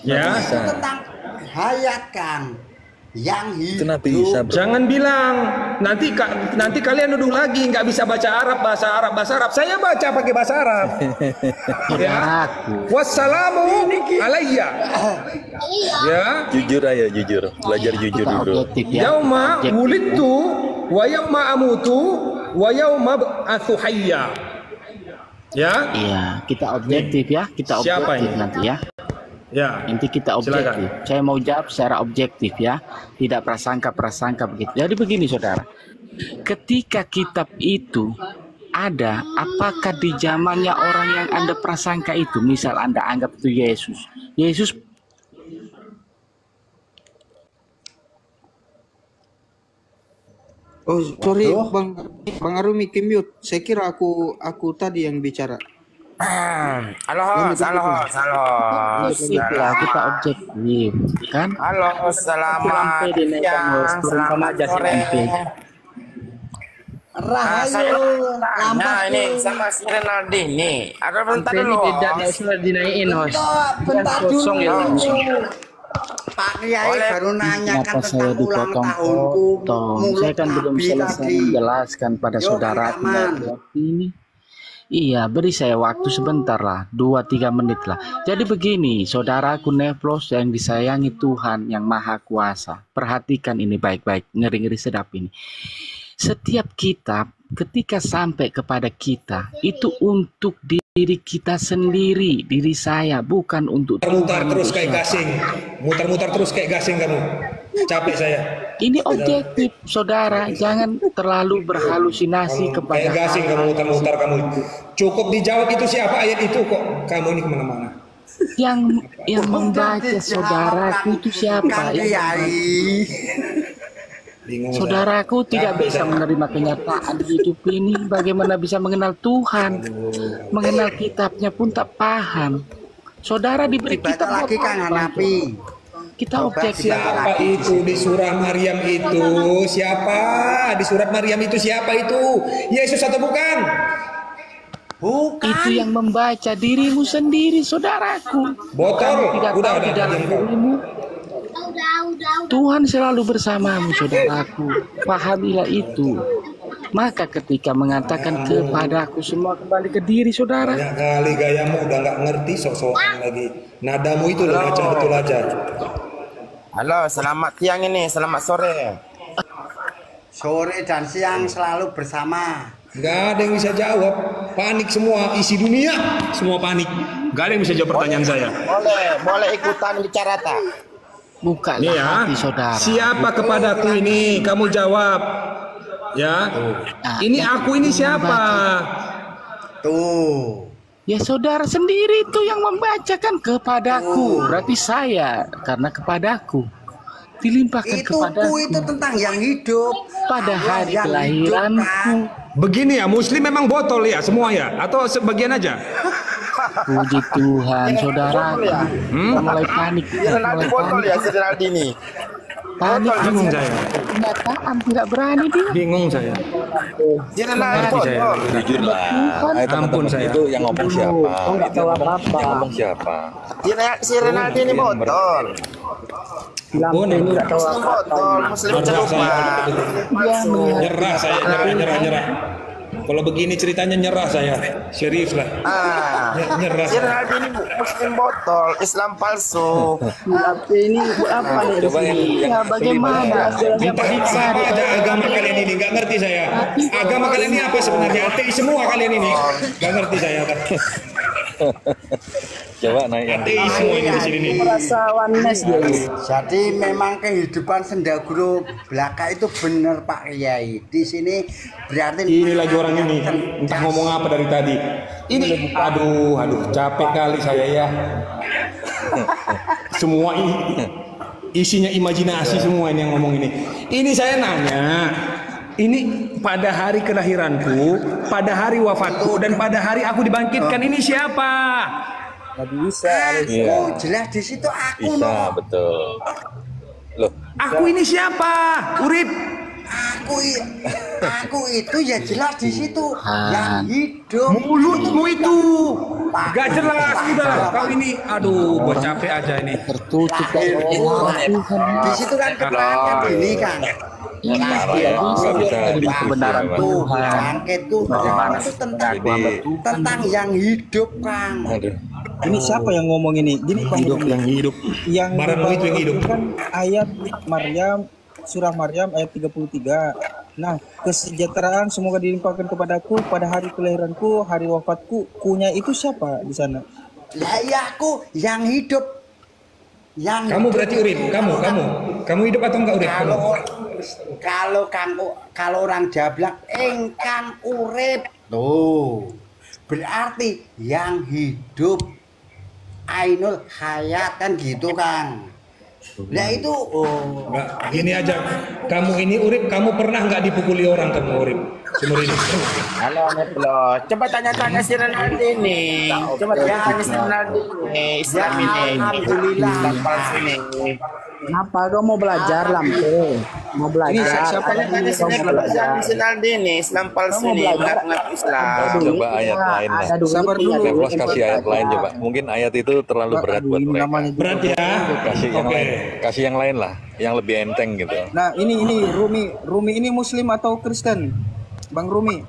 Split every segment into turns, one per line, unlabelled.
Ya.
Itu tentang hayat, Kang. Yang
Itu Nabi
hidup.
Isa, bro.
Jangan bilang nanti kalian nuduh lagi nggak bisa baca Arab, bahasa Arab. Saya baca pakai bahasa Arab. Ya. Wassalamu alayya. Ya.
Jujur ayo, jujur. Belajar jujur
Kita
dulu.
objektif ya.
Yauma
Objektif.
wulidtu wa yauma amutu wa yauma ba'atsu hayya. Ya.
Iya, kita objektif ya. Kita
Siapa
objektif
ini?
nanti ya.
Ya.
Inti kita objektif.
Silakan.
Saya mau jawab secara objektif ya, tidak prasangka begitu. Jadi begini saudara, ketika kitab itu ada, apakah di zamannya orang yang Anda prasangka itu, misal Anda anggap itu Yesus
Oh, sorry, Bang Arumi ke mute. Saya kira aku tadi yang bicara.
Halo,
objektif lah, kita objektif kan?
halo, selamat siang, selamat sore. Saya tanya ini sama si Renaldi nih. Aku bentar dulu.
Bentar dulu. Pak Kiai baru nanyakan
Kenapa saya
tentang ulang tahunku.
dipotong-potong? Saya
Mulut
kan belum
Nabi
selesai
tadi.
menjelaskan pada
Yo,
saudara
rekaman.
ini. Iya, beri saya waktu sebentar lah, 2-3 menit lah. Jadi begini, saudaraku Neflos yang disayangi Tuhan yang Maha Kuasa. Perhatikan ini baik-baik, ngeri-ngeri sedap ini. Setiap kitab ketika sampai kepada kita itu untuk diri kita sendiri, diri saya, bukan untuk
Mutar
Tuhan,
terus
untuk
kayak
siapa.
gasing. Mutar-mutar terus kayak gasing kamu. Capek saya.
Ini objektif, saudara. Jangan terlalu berhalusinasi kepada
Kayak gasing kamu mutar-mutar kamu. Cukup dijawab itu siapa ayat itu kok kamu ini kemana-mana.
yang membaca saudaraku itu siapa?
Kang Kiai.
Bingung.
Saudaraku tidak
Capek
bisa
saya.
menerima kenyataan di hidup ini. Bagaimana bisa mengenal Tuhan? Mengenal kitabnya pun tak paham. Saudara diberi
Dibaca
kitab
lagi
buat
Kang
apa?
Hanafi.
Kita
Coba
objektif.
Siapa itu di surah Maryam itu? Siapa? Di surat Maryam itu siapa itu? Yesus atau bukan?
Bukan.
Itu yang membaca dirimu sendiri, saudaraku.
Botol.
Kamu tidak tahu di dalam
diam kau.
dirimu Tuhan selalu bersamamu, saudaraku. Pahamilah itu. Maka ketika mengatakan kepadaku, semua kembali ke diri saudara.
Banyak kali gayamu udah nggak ngerti sok-sokan lagi. Nadamu itu udah ngaco betul aja.
Halo, selamat siang ini, selamat sore.
Sore dan siang selalu bersama.
Nggak ada yang bisa jawab. Panik semua, isi dunia semua panik. Nggak ada yang bisa jawab pertanyaan saya.
Boleh ikutan bicara tak?
Bukalah
Nih ya,
hati saudara.
siapa kepadaku ini? Kamu jawab. Ya, ini aku ini siapa?
Tuh.
Ya saudara sendiri itu yang membacakan kepadaku. Berarti saya, karena kepadaku. Dilimpahkan
Itu
kepadaku.
itu tentang yang hidup.
Pada
Allah
hari
yang
kelahiranku.
hidup, Kang.
Begini ya, Muslim memang botol ya semua ya, atau sebagian aja?
Puji Tuhan, saudara.
ya?
Mulai panik.
Renaldi
Mulai
botol
panik.
ya si Renaldi ini.
Panik.
Bingung saya.
Kenyataan tidak berani dia.
Bingung saya.
Si Renaldi
Ngerti saya.
botol.
Jujur lah. Ayo teman-teman,
Ampun saya.
itu yang ngomong siapa? Itu yang ngomong siapa?
Si Renaldi ini botol.
Ampun.
Muslim botol, Muslim celupa.
Nyerah saya, nyerah. Kalau begini ceritanya nyerah saya, serius lah. Nyerah.
Si Renaldi ini Muslim botol, Islam palsu.
Coba yang
Bagaimana?
Entah apa aja agama kalian ini, nggak ngerti saya. Agama kalian ini apa sebenarnya? Ateis semua kalian ini, nggak ngerti saya.
coba naik yang
Ateis semua ini di sini nih.
Jadi memang kehidupan sendaguru belaka itu benar Pak Kiai. Di sini berarti
Ini lagi orang ini, entah ngomong apa dari tadi. Ini, aduh, capek kali saya ya. Semua ini isinya imajinasi semua ini yang ngomong ini. Ini saya nanya, ini pada hari kelahiranku, pada hari wafatku, dan pada hari aku dibangkitkan, ini siapa?
aku jelas di situ aku
bisa,
no.
betul. Loh,
Aku ini siapa? Urip.
Aku itu ya jelas di situ yang hidup.
Mulutmu itu Gak jelas udah. Kau ini, aduh, buat capek aja ini.
Tertutup
Di situ kan keterangan gini kan.
Parah ya, nggak bisa diskusi
kebenaran
ya, Bang.
Tuh, bangkit tuh
Bagaimana
itu tentang
Jadi,
yang hidup, Kang.
aduh.
Ini siapa yang ngomong ini? Gini Bang
Hidup
Rumi.
yang hidup.
Yang
Barang itu yang hidup.
kan ayat Maryam, surah Maryam ayat 33. Nah, kesejahteraan semoga dilimpahkan kepadaku pada hari kelahiranku, hari wafatku. Kunya itu siapa di sana?
Lah ya aku yang hidup. Yang
Kamu
hidup.
berarti urip, kamu hidup atau enggak urip?
Kalau orang Jawa bilang engkang urip. Tuh. Berarti yang hidup ainul hayat kan gitu, Kang. Nah itu
Enggak, gini aja. Kamu ini urip, kamu pernah nggak dipukuli orang kamu urip? Seumur ini.
Halo Neplo, coba tanya-tanya si Renaldi nih. Coba tanya si Renaldi nih, Islam ini.
Alhamdulillah.
Tampal sini.
Kenapa kau mau belajar Lampu? Mau belajar?
Siapa yang tanya si Renaldi nih, Islam palsu nih, mengaku Islam.
Coba ayat lain lah.
Sabar dulu.
Neplos kasih ayat lain coba. Mungkin ayat itu terlalu berat buat
Ini
mereka.
namanya juga.
Berat ya.
Kasih yang
Oke.
lain, kasih yang lain lah, yang lebih enteng gitu.
Nah, ini Rumi ini Muslim atau Kristen? Bang Rumi.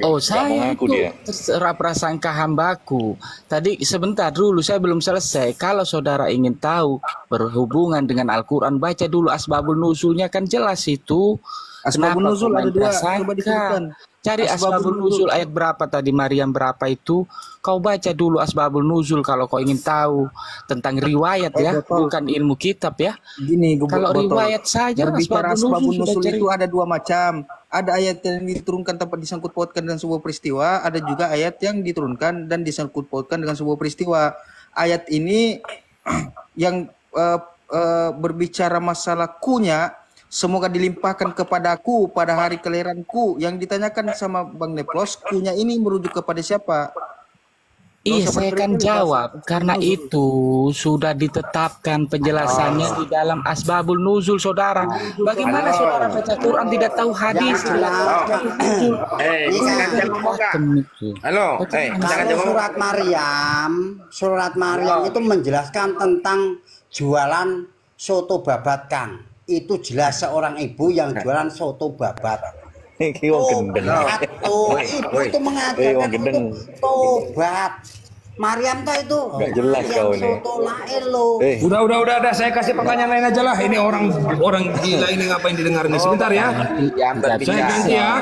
Oh,
Nggak
saya
mau ngaku
itu
dia.
terserah prasangka hambaku. Tadi sebentar dulu, saya belum selesai. Kalau saudara ingin tahu berhubungan dengan Al-Quran, baca dulu asbabul nuzulnya, kan jelas itu.
Asbabun
Kenapa
nuzul
kau
ada
main
dua,
prasangka?
coba disebutkan.
Cari asbabul nuzul ayat berapa tadi, Maryam berapa itu. Kau baca dulu asbabul nuzul kalau kau ingin tahu tentang riwayat ya, bukan ilmu kitab ya.
Gini,
Kalau
Botol.
riwayat saja
Berbicara
asbabun
asbabun
nuzul
nusul
sudah
itu ada dua macam. Ada ayat yang diturunkan tanpa disangkut pautkan dengan sebuah peristiwa, ada juga ayat yang diturunkan dan disangkut pautkan dengan sebuah peristiwa. Ayat ini yang berbicara masalah kunya, semoga dilimpahkan kepadaku pada hari kelahiranku. Yang ditanyakan sama Bang Neplos, kunya ini merujuk kepada siapa?
Iya, saya kan jawab karena itu sudah ditetapkan penjelasannya di dalam asbabul nuzul, saudara. Bagaimana saudara baca Quran tidak tahu hadis?
Jangan ngomong Kak. Halo, jangan
Kalau
ngomong.
surat Maryam itu menjelaskan tentang jualan soto babat, Kang. Itu jelas seorang ibu yang jualan soto babat.
Iki wong gendeng.
Ibu itu mengajarkan
wong gendeng.
untuk tobat. Maryam tuh itu.
Nggak jelas
yang
kau ini.
soto lain lo.
Udah, saya kasih pertanyaan lain aja lah. Ini orang gila ini ngapain didengar nih? Sebentar ya. Saya ganti ya.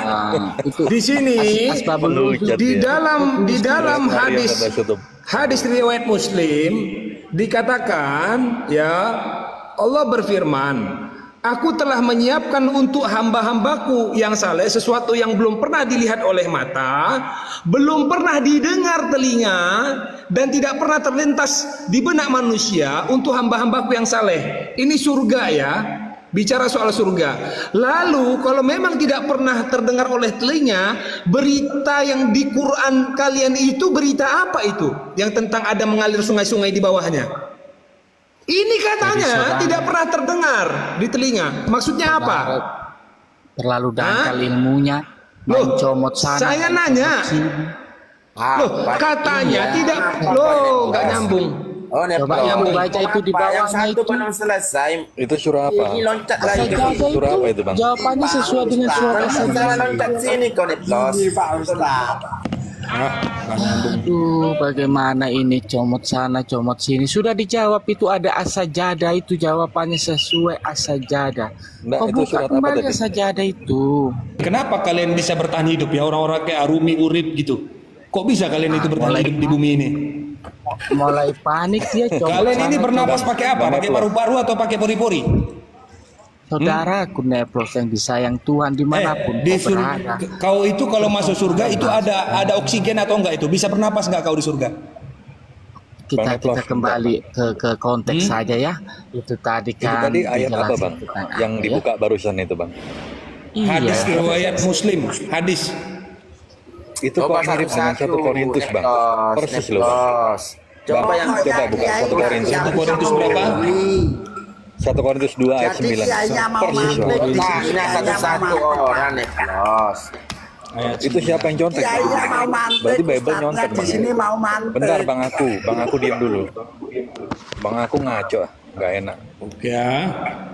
Di sini
Asbabul nuzul.
di dalam hadis riwayat Muslim dikatakan ya, Allah berfirman, aku telah menyiapkan untuk hamba-hambaku yang saleh sesuatu yang belum pernah dilihat oleh mata, belum pernah didengar telinga, dan tidak pernah terlintas di benak manusia untuk hamba-hambaku yang saleh. Ini surga ya, bicara soal surga. Lalu kalau memang tidak pernah terdengar oleh telinga, berita yang di Quran kalian itu berita apa itu? Yang tentang ada mengalir sungai-sungai di bawahnya. Ini katanya tidak pernah terdengar di telinga. Maksudnya apa?
Terlalu dangkal ilmunya, main comot sana.
Saya nanya. Loh, katanya tidak. Loh, nggak nyambung.
Oh,
Coba yang baca itu di
Yang
bawahnya
satu
itu.
belum selesai.
Itu surah apa?
Ini loncat lagi.
Surah apa itu, Bang?
Jawabannya sesuai dengan suara
Jangan loncat sini kau Neplos.
Ini Pak Ustaz.
Aduh, bagaimana ini comot sana, comot sini. Sudah dijawab itu ada as-sajadah itu jawabannya sesuai as-sajadah.
Nggak,
Kau
itu
buka
surat apa
kembali
tadi?
as-sajadah itu.
Kenapa kalian bisa bertahan hidup ya, orang-orang kayak Arumi Urip gitu? Kok bisa kalian itu bertahan hidup di bumi ini?
Mulai panik dia comot
Kalian ini
sana,
bernapas pakai apa? Pakai paru-paru atau pakai pori-pori?
Saudaraku Neplos yang disayang Tuhan dimanapun
Di
kau berada.
kau itu kalau masuk surga itu ada oksigen atau enggak itu? Bisa bernapas enggak kau di surga?
Kita kembali ke konteks saja ya. Itu tadi
Itu
kan
tadi ayat apa,
dijelasin
Bang?
tentang
Yang
apa,
dibuka barusan itu, Bang.
ya?
Hadis
Iya.
riwayat Muslim, hadis.
Itu kok mirip dengan 1 Korintus, Bang. Persis loh, Bang.
Coba yang
Coba buka 1 Korintus.
1 Korintus berapa?
1 Korintus 2 ayat
Jadi
9.
kiainya mau
Persis, Bang.
manggil di
Nah,
sini
ini
kiainya
satu-satu
mau manggil.
orang Neplos.
Itu siapa yang contek?
Ya iya mau mantek.
Berarti Bible
Ustadznya
nyontek,
di
Bang.
sini mau mantek.
Bentar Bang aku diam dulu. Bang aku ngaco, nggak enak.
Oke ya,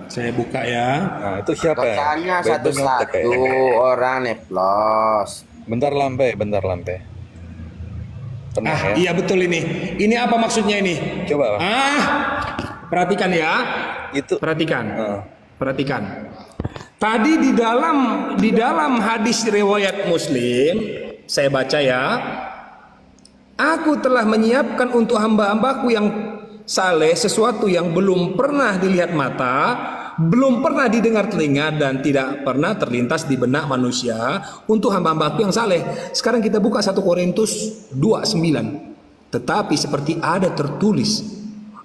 saya buka ya.
Nah itu siapa ya?
Bacanya
Bible nyontek
satu-satu
kayaknya.
orang neplos.
Bentar lampe. Tenang ya.
Iya betul ini. Ini apa maksudnya ini?
Coba Bang.
Perhatikan ya.
Itu.
Perhatikan.
Nah.
Perhatikan. Tadi di dalam hadis riwayat Muslim, saya baca ya. Aku telah menyiapkan untuk hamba-hambaku yang saleh sesuatu yang belum pernah dilihat mata, belum pernah didengar telinga, dan tidak pernah terlintas di benak manusia untuk hamba-hambaku yang saleh. Sekarang kita buka 1 Korintus 2:9. Tetapi seperti ada tertulis,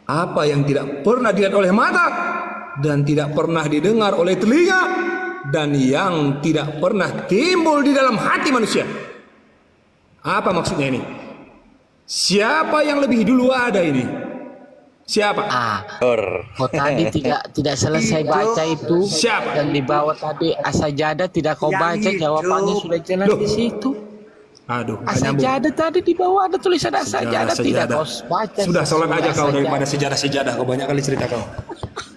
apa yang tidak pernah dilihat oleh mata dan tidak pernah didengar oleh telinga dan yang tidak pernah timbul di dalam hati manusia. Apa maksudnya ini? Siapa yang lebih dulu ada ini? Siapa?
Kau tadi tidak selesai baca itu.
Siapa?
Yang di bawah tadi asajadah tidak kau
Yang
baca, jawabannya
hidup.
sudah jelas
Loh.
di situ.
Aduh, nggak nyambung.
Asajadah tadi di bawah ada tulisan asajadah, tidak
Sejadah.
kau baca.
Sudah sholat aja kau
Asajadah.
daripada sejarah-sejarah. Kau banyak kali cerita kau.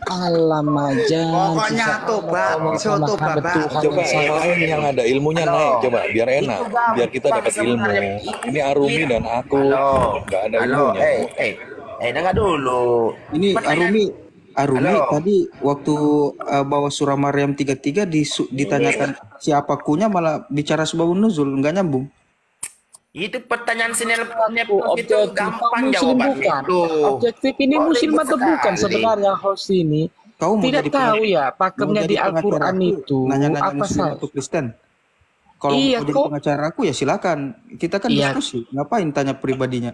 Alam aja.
Pokoknya tobat, soto babat.
Coba yang lain yang ada ilmunya naik, coba biar enak, biar kita dapat ilmu. Ini Arumi dan aku nggak ada
Halo,
ilmunya.
dengar dulu.
Ini
Pertanyaan-
Arumi
Halo.
tadi waktu bawa surah Maryam 33 ditanyakan siapa kunya malah bicara sebabun nuzul, nggak nyambung.
Itu pertanyaan sinel itu
Objektif
gampang
muslim
jawabannya
bukan.
itu.
Objektif ini
Oh,
muslim
ribet
atau bukan
sekali.
sebenarnya host ini?
Kau mau
Tidak
jadi
tahu ya
mau
pakemnya
jadi
di
pengacara
Al-Quran
aku,
itu
nanya-nanya
apa
Muslim
saja.
atau Kristen. Kalau
Iya,
mau jadi
kok-
pengacara aku ya silakan. Kita kan
Iya.
diskusi. Ngapain tanya pribadinya?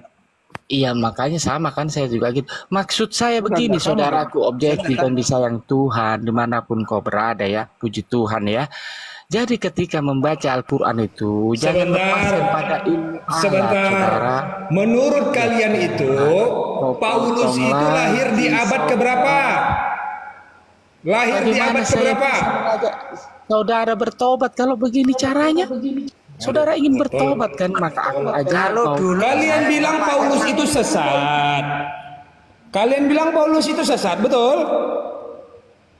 Iya makanya sama kan saya juga gitu. Maksud saya begini
enggak sama.
saudaraku, objektif dan disayang Tuhan dimanapun kau berada ya, puji Tuhan ya. Jadi ketika membaca Al-Quran itu jangan lepaskan pada ilmu ayat,
Sebentar.
saudara.
Menurut kalian itu Paulus itu lahir di abad keberapa? Lahir di
Bagaimana
abad
saya
keberapa?
bisa mengajak saudara bertobat kalau begini caranya? Saudara ingin bertobat kan, maka aku ajar
Kalau
kau.
dulu
Kalian bilang Paulus itu sesat. Kalian bilang Paulus itu sesat, betul?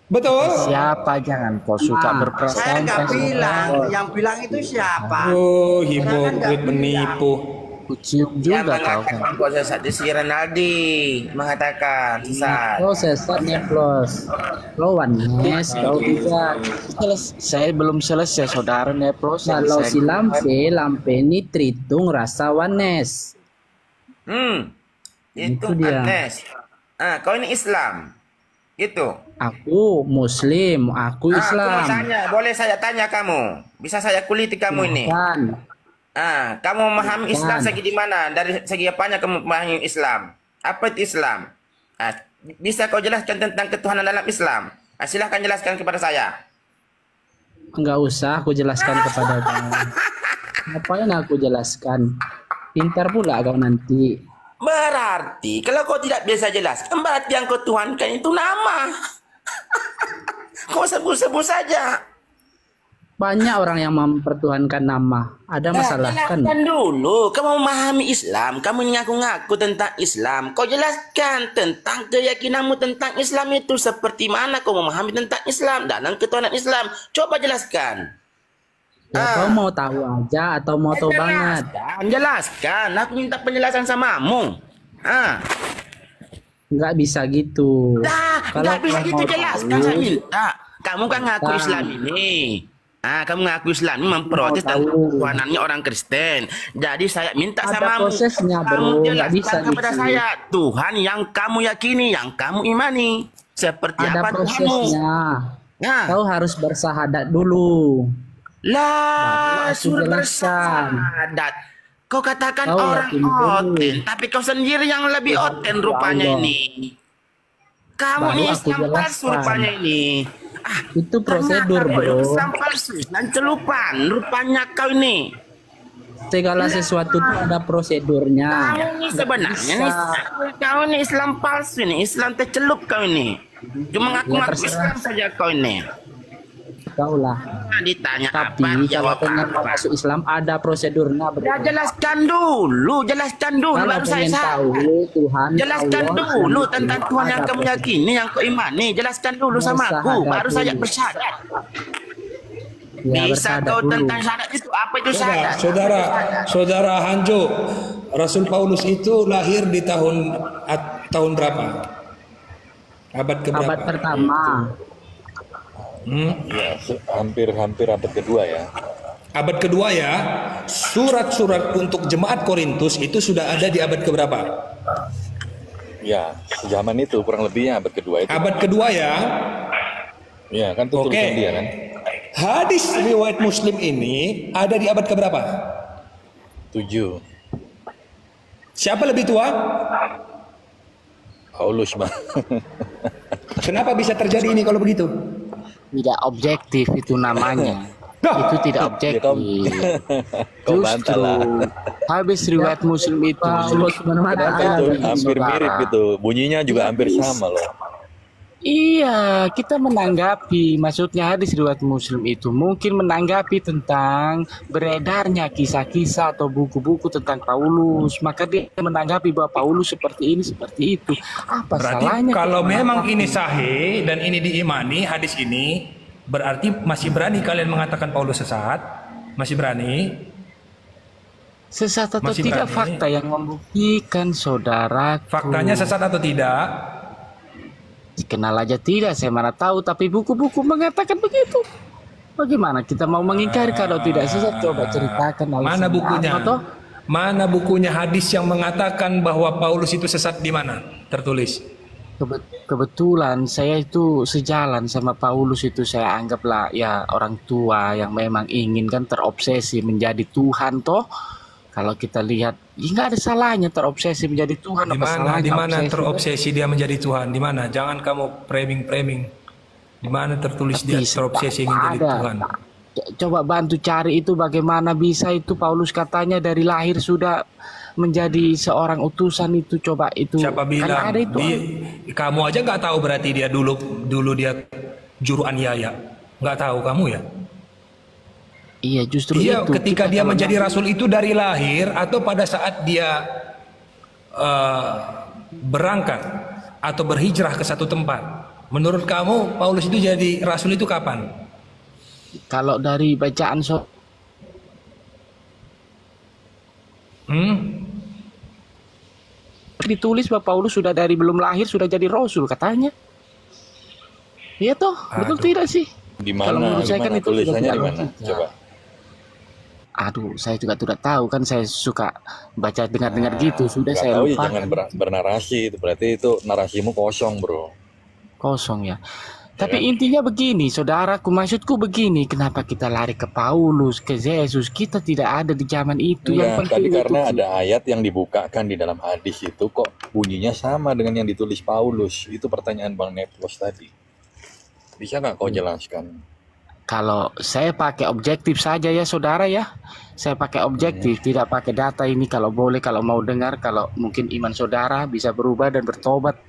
Betul?
Siapa jangan kau suka
saya
berprasangka.
nggak bilang,
saudara.
yang bilang itu siapa?
Oh, hipokrit penipu.
Kucium
Dia
juga kau kan.
mengatakan kok sesat di si Renaldi mengatakan sesat.
Kau sesat Neplos. Kau Wanes, kau juga.
Saya belum selesai saudara Neplos.
Kalau
Saya-
si lampe ini tritung rasa Wanes.
Itu
dia.
Anes. Kau ini Islam. Gitu.
Aku Muslim, aku Islam.
Boleh saya tanya kamu? Bisa saya kuliti kamu ini?
Bukan.
Kamu memahami Islam
Bukan.
segi di mana? Dari segi apanya kamu memahami Islam? Apa itu Islam? Bisa kau jelaskan tentang ketuhanan dalam Islam? Silahkan jelaskan kepada saya.
Enggak usah aku jelaskan kepada kamu. Ngapain aku jelaskan? Pintar pula kau nanti.
Berarti kalau kau tidak bisa jelaskan, berarti yang kau tuhankan itu nama. Kau sebut-sebut saja.
Banyak orang yang mempertuhankan nama. Ada masalah kan?
Jelaskan dulu. Kamu memahami Islam. Kamu ngaku-ngaku tentang Islam. Kau jelaskan tentang keyakinanmu tentang Islam itu. Seperti mana kau memahami tentang Islam dalam ketuhanan Islam. Coba jelaskan.
Ya, kau mau tahu aja atau mau tahu banget?
Jelaskan. Aku minta penjelasan samamu.
Nggak bisa gitu.
Nggak bisa
kau
gitu
mau
jelaskan
tahu-
saya minta. Kamu kan ngaku Islam ini. Kamu ngaku Islam ini memprotes
Mau tahu.
tentang ketuhanannya orang Kristen. Jadi saya minta
Ada
samamu.
prosesnya, bro.
Kamu
Nggak
jelaskan
bisa
kepada
gitu.
saya Tuhan yang kamu yakini, yang kamu imani. Seperti
Ada
apa Tuhanmu?
prosesnya. Kau harus bersahadat dulu.
Lah,
Baru aku
suruh
jelaskan.
bersahadat. Kau katakan
Kau
orang
yakin dulu.
oten, tapi kau sendiri yang lebih oten rupanya
Allah.
ini. Kamu
Baru
ini
aku
Islam palsu
jelaskan.
rupanya ini.
Itu prosedur,
ternyata kau
bro.
Islam palsu dan celupan rupanya kau ini.
Segala sesuatu itu ada prosedurnya.
Kau ini sebenarnya nih, kau ini Islam palsu nih, Islam tercelup kau ini. Cuma ngaku-ngaku
terserah.
Islam saja kau ini.
kau lah.
Ditanya
Tapi
apa,
kalau
dijawab
pengen mau
apa.
masuk Islam ada prosedurnya.
Ya jelaskan dulu
Kalau
baru saya
pengen tahu Tuhan,
Jelaskan
Allah,
dulu
dan
tentang
itu
Tuhan yang
ada
kau meyakini, yang kau imani. Jelaskan dulu sama aku, baru saya bersyahadat.
Ya,
Bisa
bersyahadat
kau
dulu.
tentang syahadat itu apa itu syahadat?
Saudara Hanjo, Rasul Paulus itu lahir di tahun berapa? Abad keberapa?
Abad pertama.
Ya, hampir abad kedua ya.
Abad kedua ya. Surat-surat untuk jemaat Korintus itu sudah ada di abad keberapa?
Ya, zaman itu kurang lebihnya abad kedua itu.
Abad kedua ya.
Ya, kan itu
Oke.
tulisan dia kan.
Hadis riwayat Muslim ini ada di abad keberapa?
7.
Siapa lebih tua?
Paulus mah.
Kenapa bisa terjadi ini kalau begitu?
Tidak objektif itu namanya. Itu tidak objektif.
Kau bantah
Justru
lah.
habis riwayat Muslim itu
Itu hampir mirip gitu. Bunyinya juga hampir sama loh.
Iya, kita menanggapi, maksudnya hadis riwayat Muslim itu mungkin menanggapi tentang beredarnya kisah-kisah atau buku-buku tentang Paulus. Maka dia menanggapi bahwa Paulus seperti ini, seperti itu. Apa
Berarti
salahnya?
kalau
kita
memang
menanggapi?
ini sahih dan ini diimani hadis ini, berarti masih berani kalian mengatakan Paulus sesat? Masih berani?
Sesat atau
Masih
tidak
berani.
fakta yang membuktikan, saudara.
Faktanya sesat atau tidak?
Kenal aja tidak, saya mana tahu. Tapi buku-buku mengatakan begitu. Bagaimana kita mau mengingkari kalau tidak sesat? Coba ceritakan.
Mana
alasannya
bukunya?
apa toh?
Mana bukunya hadis yang mengatakan bahwa Paulus itu sesat di mana? Tertulis.
Kebetulan saya itu sejalan sama Paulus itu, saya anggaplah ya orang tua yang memang ingin kan terobsesi menjadi Tuhan toh. Kalau kita lihat, ya nggak ada salahnya terobsesi menjadi Tuhan.
Di
Apa
mana?
salahnya
Di mana
obsesi?
terobsesi dia menjadi Tuhan? Di mana? Jangan kamu framing. Di mana tertulis dia
Bisa,
terobsesi ingin jadi
ada.
Tuhan?
Coba bantu cari itu bagaimana bisa itu Paulus katanya dari lahir sudah menjadi seorang utusan itu. Coba itu.
Siapa
Karena
bilang?
ada itu.
Kamu aja nggak tahu berarti dia dulu dia juru aniaya. Nggak tahu kamu ya?
Iya justru
Iya,
itu.
ketika
Kita
dia
kalau
menjadi rasul itu dari lahir atau pada saat dia berangkat atau berhijrah ke satu tempat. Menurut kamu Paulus itu jadi rasul itu kapan?
kalau dari bacaan ditulis bahwa Paulus sudah dari belum lahir sudah jadi rasul katanya. Iya toh, betul
Aduh.
tidak sih?
Di
Kalau
mana?
menurut saya kan itu
Tulisannya
sudah
di mana?
tidak
Coba.
Aduh, saya juga tidak tahu kan saya suka baca dengar-dengar gitu. Sudah
Nggak
saya
tahu ya,
lupa.
jangan bernarasi itu berarti itu narasimu kosong bro.
Kosong ya. Tapi intinya begini, saudaraku, maksudku begini, kenapa kita lari ke Paulus, ke Yesus? Kita tidak ada di zaman itu. Yang
Enggak,
penting
tadi
itu
karena ada ayat yang dibukakan di dalam hadis itu kok bunyinya sama dengan yang ditulis Paulus. Itu pertanyaan Bang Neplos tadi. Bisa nggak kau jelaskan?
kalau saya pakai objektif saja ya saudara ya. Saya pakai objektif, tidak pakai data ini. Kalau boleh, kalau mau dengar, kalau mungkin iman saudara bisa berubah dan bertobat.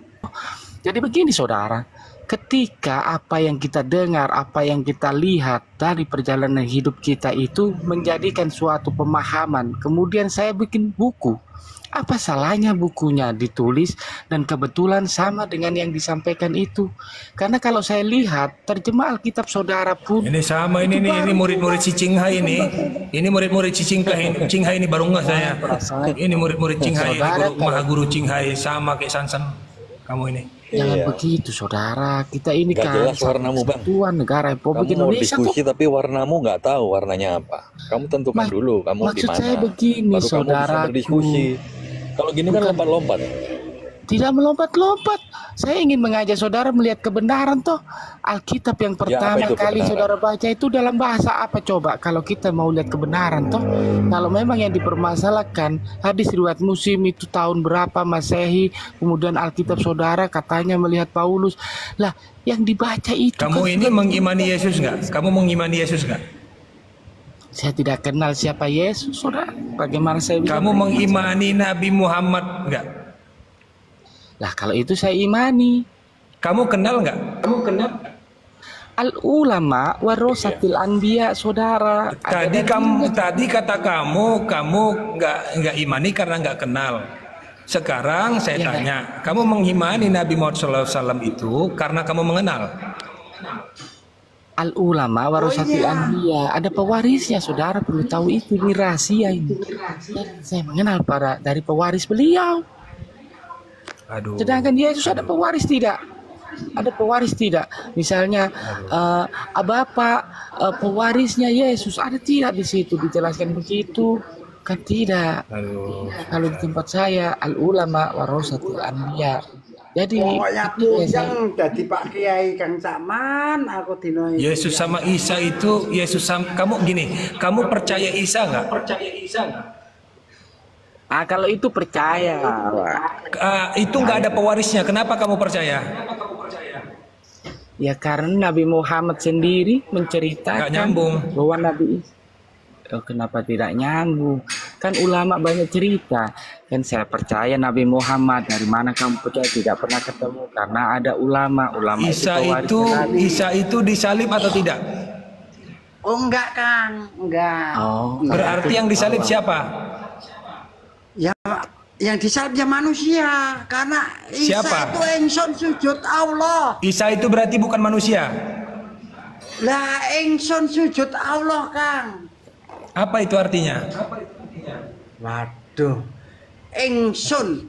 Jadi begini saudara, ketika apa yang kita dengar, apa yang kita lihat dari perjalanan hidup kita itu menjadikan suatu pemahaman. Kemudian saya bikin buku. Apa salahnya bukunya ditulis dan kebetulan sama dengan yang disampaikan itu. Karena kalau saya lihat terjemah Alkitab saudara pun
Ini sama ini murid-murid si Cinghai ini. Ini murid-murid si Cinghai ini baru nggak saya. Ini murid-murid Cinghai,
Saudara,
maha guru Cinghai sama kayak Sansan kamu ini.
jangan
Iya.
begitu saudara. Kita ini
Nggak
kan
jelas warnamu, Bang.
Tuhan negara Republik
Kamu mau
Indonesia tuh.
diskusi tapi warnamu nggak tahu warnanya apa. Kamu tentukan dulu kamu di
maksud
mana.
saya begini,
Baru kamu bisa
saudaraku.
berdiskusi. Kalau gini kan lompat-lompat.
Tidak melompat-lompat. Saya ingin mengajak saudara melihat kebenaran toh. Alkitab yang pertama
apa itu
kali
kebenaran?
saudara baca itu dalam bahasa apa coba? Kalau kita mau lihat kebenaran toh. Kalau memang yang dipermasalahkan hadis riwayat Muslim itu tahun berapa Masehi, kemudian Alkitab saudara katanya melihat Paulus. Lah, yang dibaca itu
Kamu
kan
ini
sudah-
mengimani Yesus nggak? Kamu mengimani Yesus nggak?
Saya tidak kenal siapa Yesus, saudara. Bagaimana saya bisa
Kamu mengimani Nabi Muhammad nggak?
Lah kalau itu saya imani.
Kamu kenal nggak? Kamu kenal?
Al ulama warasatil anbiya, saudara.
Tadi kata kamu nggak imani karena nggak kenal. Sekarang saya tanya, kamu mengimani Nabi Muhammad SAW itu karena kamu mengenal?
Al ulama warasatil anbiya, ada pewarisnya, saudara perlu tahu itu, ini rahasia ini. Saya mengenal dari pewaris beliau.
Aduh.
Sedangkan Yesus ada pewaris tidak? Ada pewaris tidak? Misalnya Bapak pewarisnya Yesus ada tidak di situ dijelaskan begitu? Kan tidak.
Aduh.
Kalau di tempat saya al ulama warasatul anbiya. Jadi
Pokoknya aku yang jadi Pak Kiai Kang Cakman, aku dino
Yesus sama Isa itu kamu gini, kamu percaya Isa nggak?
kalau itu percaya.
Itu nggak ada pewarisnya. Kenapa kamu percaya?
Ya karena Nabi Muhammad sendiri menceritakan
Nggak nyambung.
bahwa Nabi kenapa tidak nyambung? Kan ulama banyak cerita. Kan saya percaya Nabi Muhammad. Dari mana kamu percaya? Tidak pernah ketemu. Karena ada ulama.
Isa itu disalib atau tidak?
Oh enggak Kang, enggak.
Oh,
Berarti yang disalib siapa?
Ya yang disalib ya manusia, karena Isa
Siapa?
itu engson sujud Allah.
Isa itu berarti bukan manusia.
Lah engson sujud Allah Kang.
Apa itu artinya?
Waduh. Engsun,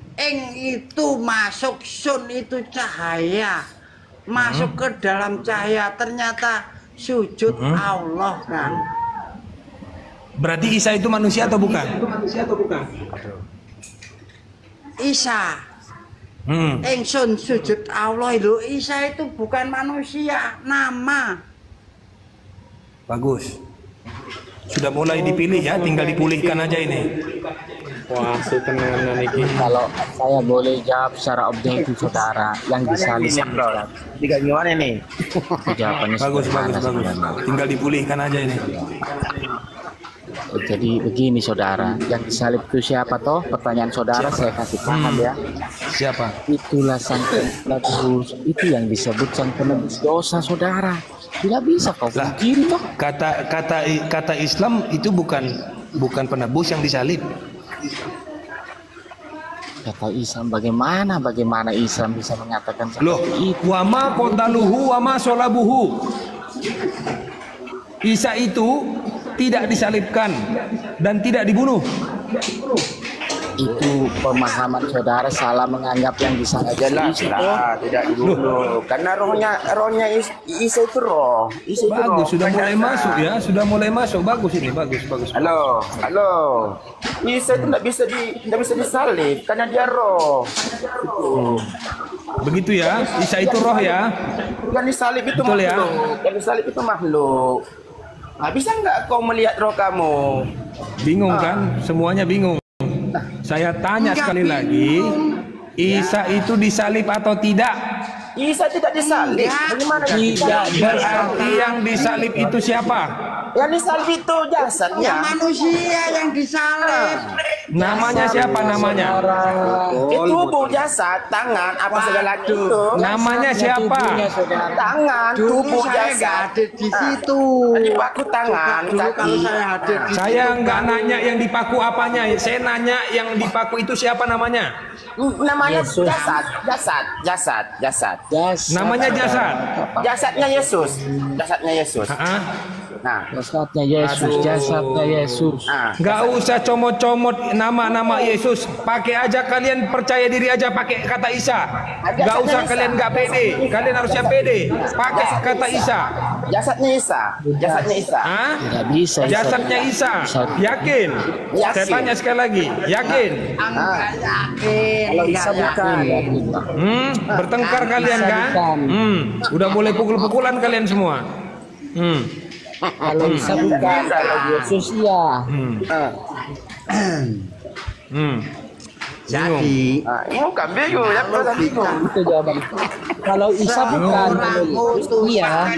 itu masuk, sun itu cahaya. Masuk ke dalam cahaya, ternyata sujud Allah kan.
Berarti Isa itu manusia atau bukan?
Isa. Engsun sujud Allah itu. Isa itu bukan manusia, nama.
Bagus. Sudah mulai dipilih ya, tinggal dipulihkan aja ini.
Wah, tenan iki.
Kalau saya boleh jawab secara objektif, saudara, yang disalib
Tiga gimana nih?
jawabannya
Bagus.
sederhana.
Tinggal dipulihkan aja ini.
Jadi begini, saudara, yang disalib itu siapa toh? Pertanyaan saudara saya kasih paham ya.
Siapa?
Itulah sang penebus, itu yang disebut sang penebus dosa, saudara. Tidak bisa kau pungkiri toh.
Kata Islam itu bukan penebus yang disalib.
Kata Islam bagaimana Islam bisa mengatakan
Loh,
seperti itu?
wama qataluhu wama sholabuhu. Isa itu tidak disalibkan dan tidak dibunuh.
Itu pemahaman saudara salah menganggap yang disalib
Jelas lah, tidak dibunuh. Karena rohnya Isa itu roh. Isa itu roh.
Bagus, sudah mulai
Kan
masuk ya, sudah mulai masuk. Bagus ini, bagus.
Halo. Isa itu tidak bisa disalib karena dia roh.
Begitu ya, Isa itu roh ya.
Yang disalib itu
Betul ya?
makhluk. Yang disalib itu makhluk. Nah, bisa nggak kau melihat roh kamu?
Bingung kan? Semuanya bingung. Saya tanya sekali lagi, Isa itu disalib atau tidak?
Isa tidak disalib. Bagaimana
Tidak.
Berarti yang disalib itu siapa?
Yang disalib itu jasadnya.
Ya manusia yang disalib.
Namanya siapa namanya?
Itu tubuh, jasad, tangan, apa segala itu.
Namanya siapa?
Tangan,
Dulu
tubuh,
saya nggak
jasad.
ada di situ.
Dipaku tangan,
Dulu
kaki.
kalau saya hadir di
Saya nggak nanya yang dipaku apanya. Saya nanya yang dipaku itu siapa namanya?
Namanya
Yesus.
jasad.
Namanya jasad.
Jasadnya Yesus.
Hah?
Nah,
Jasadnya Yesus, jasadnya Yesus.
Nggak usah comot-comot nama-nama Yesus. Pakai aja kalian percaya diri aja pakai kata Isa. Nggak usah kalian nggak pede. Kalian harusnya pede. Pakai kata Isa.
jasadnya Isa.
Hah?
Tidak bisa.
Jasadnya Isa. Yakin? Saya tanya sekali lagi. Yakin?
Kalau Isa bukan.
Bertengkar kalian kan? Udah mulai pukul-pukulan kalian semua.
Kalau Isa bukan, kalau Yesus ya.
Jadi
Ini bukan bingung ya, bukan bingung.
Itu jawaban. Kalau Isa bukan, kalau Yesus iya.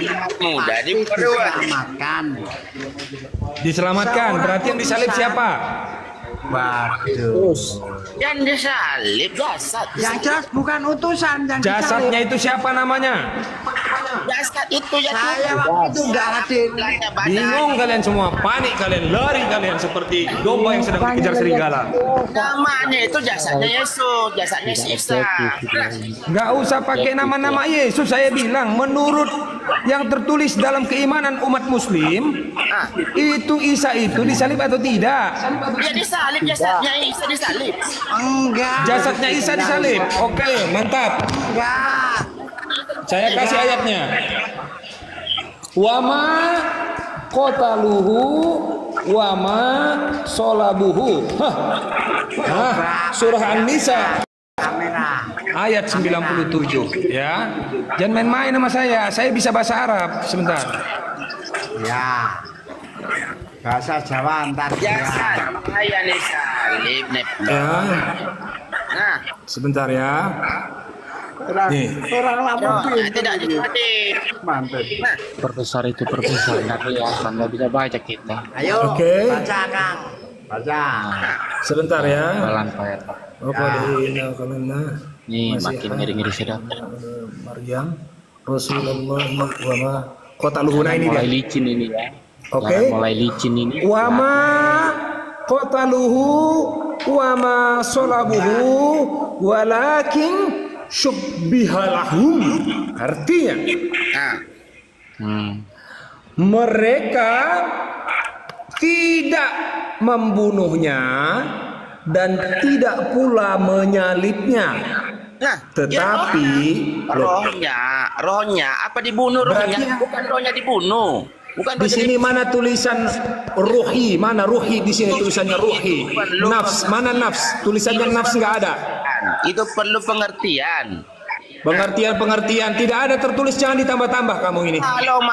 Jadi
diselamatkan.
Diselamatkan. Berarti yang disalib siapa?
Waduh.
Terus
yang disalib jasad.
Yang jelas bukan utusan yang disalib.
Jasadnya itu siapa namanya?
Jasad itu ya
Saya waktu itu nggak hadir.
Bingung kalian semua, panik kalian, lari kalian seperti domba yang sedang dikejar serigala.
Namanya itu jasadnya Yesus, jasadnya si Isa.
Nggak usah pakai nama-nama Yesus, saya bilang menurut yang tertulis dalam keimanan umat Muslim, itu Isa itu disalib atau tidak?
Dia disalib, jasadnya Isa disalib.
Enggak.
Jasadnya Isa disalib. Oke, mantap.
Enggak.
Saya kasih ayatnya. Wama qataluhu wama solabuhu. Surah An-Nisa
Kamera.
ayat 97 ya. Jangan main-main sama saya. Saya bisa bahasa Arab sebentar.
Ya. Bahasa Jawa ntar
Jasad saya nih salib nih.
Ya,
Nah,
sebentar ya. Nih.
orang lama
tidak dipakai.
mantap.
Nah,
Perbesar itu perbesar, nggak kelihatan, nggak bisa baca kita.
Ayo,
Oke.
baca Kang. Baca.
Sebentar ya.
Pelan Pak.
Apa dina kalena
Nih makin ngeri-ngeri sedap.
Maryam Rasulullah wa ma qataluhu. Nah ini dia.
Mulai licin ini ya.
Oke.
Jangan mulai licin ini.
Wama qataluhu wama solabuhu walakin syubbihalahum. Artinya
nah,
mereka tidak membunuhnya dan tidak pula menyalibnya,
nah,
tetapi
rohnya apa dibunuh rohnya?
Berarti-
Bukan rohnya dibunuh. Bukan
di
rohnya
sini mana tulisan ruhi? Mana ruhi di sini tulisannya ruhi? Nafs, mana nafs? Tulisannya nafs nggak ada.
itu perlu pengertian.
Pengertian tidak ada tertulis, jangan ditambah-tambah kamu ini.
Kalau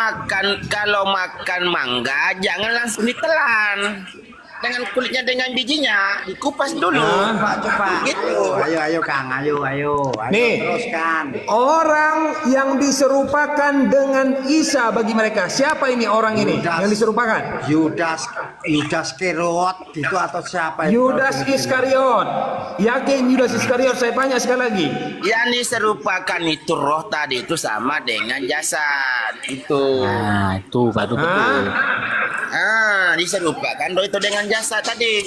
makan mangga jangan langsung ditelan. Dengan kulitnya dengan bijinya dikupas dulu.
Coba.
Gitu.
Ayo Kang, ayo.
Nih.
Teruskan.
Orang yang diserupakan dengan Isa bagi mereka, siapa ini orang ini
Yudas.
yang diserupakan?
Yudas Iskariot itu atau siapa itu?
Yudas Iskariot. Yakin Yudas Iskariot? Saya tanya sekali lagi.
Yang diserupakan itu roh tadi itu sama dengan jasad itu.
Nah itu baru betul.
Diserupakan roh itu dengan jasad tadi.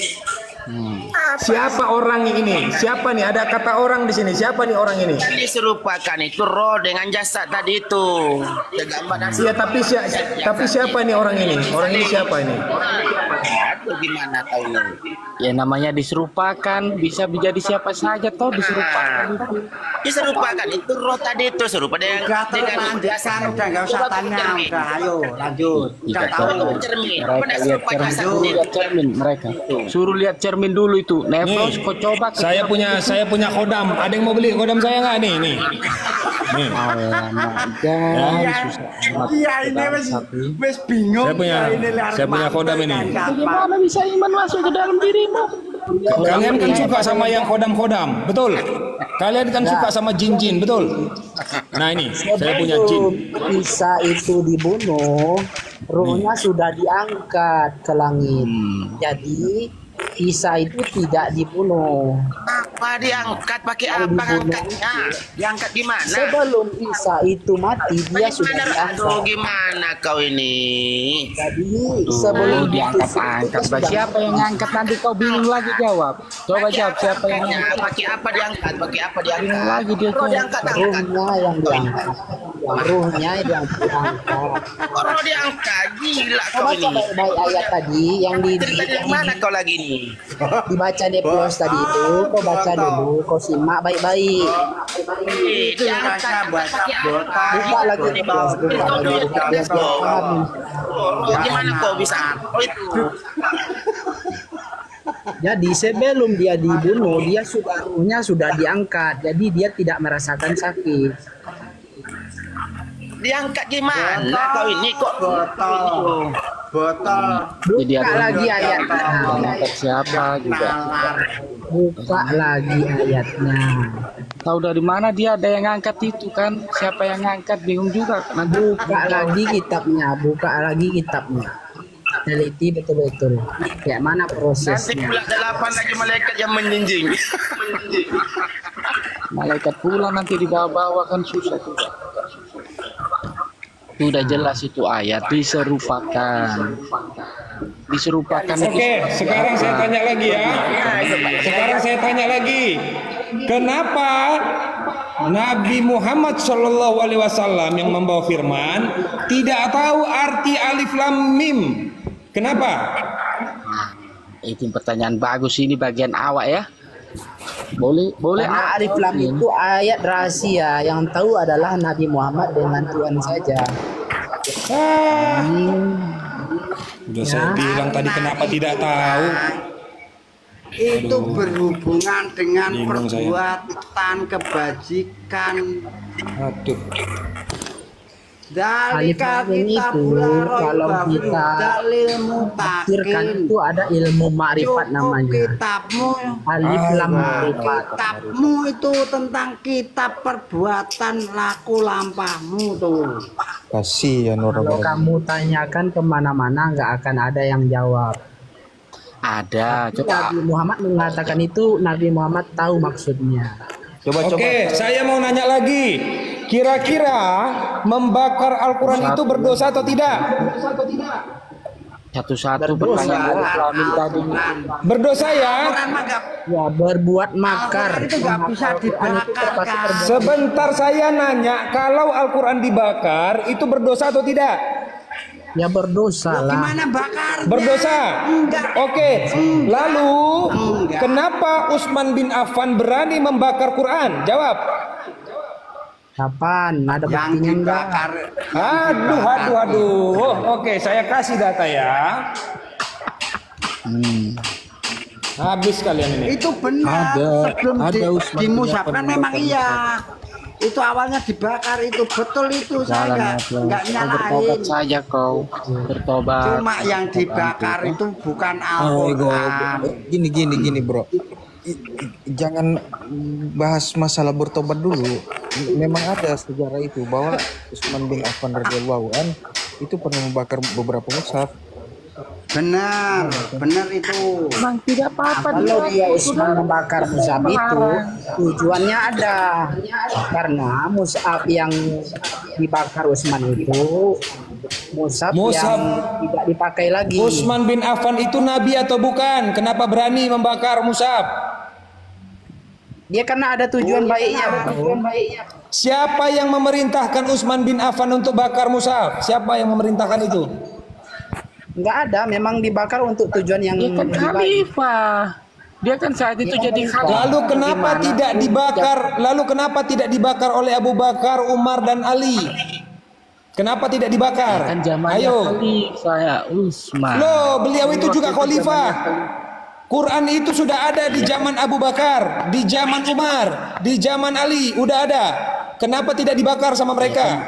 Siapa orang ini? Siapa nih? Ada kata orang di sini. Siapa nih orang ini?
Yang diserupakan itu roh dengan jasad tadi itu. Tergambar dan
Iya, tapi siapa nih orang ini? Orang ini siapa ini?
Aduh, gimana tahu ini?
Ya namanya diserupakan, bisa menjadi siapa saja toh diserupakan itu.
Diserupakan itu roh tadi itu serupa dengan
Udah terlanjutkan, udah nggak usah tanya, udah ayo lanjut. Udah tahu.
cermin.
Mereka lihat cermin, suruh lihat cermin mereka. Suruh lihat cermin dulu itu. Nefros, kau coba.
Saya punya kodam. Ada yang mau beli kodam saya nggak nih? Nih.
Alamak, jangan susah amat.
Iya ini wes bingung.
Saya punya kodam ini.
Bagaimana bisa iman masuk ke dalam dirimu?
Kalian kan suka sama yang kodam-kodam, betul? Kalian kan suka sama jin-jin, betul? Nah ini, saya punya jin.
Isa itu dibunuh, rohnya sudah diangkat ke langit. Jadi Isa itu tidak dibunuh.
Apa diangkat pakai apa angkatnya? Diangkat gimana?
Sebelum Isa itu mati, dia sudah
Aduh,
diangkat.
gimana kau ini?
Jadi sebelum
Diangkat-angkat. Siapa yang ngangkat nanti kau bingung lagi jawab. Coba jawab siapa yang ngangkat.
Pakai apa diangkat? Pakai apa diangkat?
Bingung lagi dia
Roh
tuh.
diangkat, angkat.
rohnya yang diangkat. Ruhnya yang diangkat.
Roh diangkat. Gila kau
Baca
ini.
baik-baik ayat tadi yang
Cerita dari mana kau lagi nih?
dibaca di plus tadi itu, kau baca dulu, kau simak baik-baik.
Itu rasa bahasa botol.
Buka lagi di plus, buka lagi, buka biar dia paham.
Gimana kau bisa? Oh itu.
Jadi sebelum dia dibunuh, dia sudah ruhnya sudah diangkat, jadi dia tidak merasakan sakit.
Diangkat gimana kau ini kok?
Botol.
Jadi
Buka
ada
lagi ayatnya,
ngangkat siapa juga.
buka lagi ayatnya.
Tahu dari mana dia ada yang ngangkat itu kan? Siapa yang ngangkat bingung juga. Nanti
Buka lagi kitabnya, buka lagi kitabnya. Teliti betul-betul. Kayak mana
Nanti
prosesnya?
pula 8 lagi malaikat yang menjinjing.
malaikat pula nanti dibawa-bawa kan susah juga. Sudah jelas itu ayat diserupakan. Diserupakan itu
Oke, sekarang saya tanya lagi ya. Sekarang saya tanya lagi. Kenapa Nabi Muhammad Shallallahu Alaihi Wasallam yang membawa firman tidak tahu arti alif lam mim? Kenapa?
Itu pertanyaan bagus ini bagian awak ya. Boleh
Karena alif lam itu ayat rahasia, yang tahu adalah Nabi Muhammad dengan Tuhan saja.
Udah saya bilang tadi kenapa tidak tahu.
Itu berhubungan dengan
Bingung saya.
perbuatan kebajikan.
Aduh.
Alif
Dalika
lam mim
kita
itu kalau kita
dalil
tafsirkan
mutakin.
itu ada ilmu ma'rifat
Cukup
namanya.
kitabmu,
Alif lam ma'rifat.
kitabmu itu tentang kitab perbuatan laku lampahmu tuh.
Kasihan
Kalau
orang-orang.
kamu tanyakan kemana-mana nggak akan ada yang jawab.
ada. Coba
Nabi Muhammad mengatakan itu, Nabi Muhammad tahu maksudnya.
Oke, saya mau nanya lagi. Kira-kira membakar Al-Quran itu berdosa atau tidak?
satu-satu
Berdosa.
pertanyaan Islamin tadi.
Berdosa ya?
Ya, berbuat makar.
Itu nggak bisa dibakarkan.
Sebentar saya nanya, kalau Al-Quran dibakar itu berdosa atau tidak?
Ya berdosa lah.
Gimana bakar?
Berdosa.
Enggak.
Oke. Lalu kenapa Utsman bin Affan berani membakar Quran? Jawab.
Kapan? Ada
Yang
buktinya enggak?
dibakar.
Aduh. Oke, saya kasih data ya. Habis kalian ini.
Itu benar. Sebelum
ada Utsman bin
dimusabkan
Affan
memang
membakar
iya. Itu awalnya dibakar, itu betul itu, saya nggak
Kau bertobat
nyalahin.
saja kau. Bertobat.
Cuma yang dibakar itu bukan
Oh,
Al-Quran.
gini bro. Jangan bahas masalah bertobat dulu. Memang ada sejarah itu bahwa Utsman bin Affan radhiyallahu an itu pernah membakar beberapa mushaf.
Benar itu.
Memang tidak apa-apa.
Kalau dia Utsman membakar mushaf itu tujuannya ada, karena mushaf yang dibakar Utsman itu mushaf
Mushaf.
yang tidak dipakai lagi.
Utsman bin Affan itu nabi atau bukan? Kenapa berani membakar mushaf?
Dia karena ada tujuan baiknya.
Siapa yang memerintahkan Utsman bin Affan untuk bakar mushaf? Siapa yang memerintahkan itu?
Enggak ada, memang dibakar untuk tujuan yang
Dia kan
lebih baik.
khalifah. Dia kan saat itu jadi khalifah.
Lalu kenapa
Gimana?
tidak dibakar? Lalu kenapa tidak dibakar oleh Abu Bakar, Umar dan Ali? Kenapa tidak dibakar?
Kan zamannya
Ayo.
khalifah ya Utsman.
Loh, beliau itu juga khalifah. Quran itu sudah ada di zaman Abu Bakar, di zaman Umar, di zaman Ali, udah ada. Kenapa tidak dibakar sama mereka?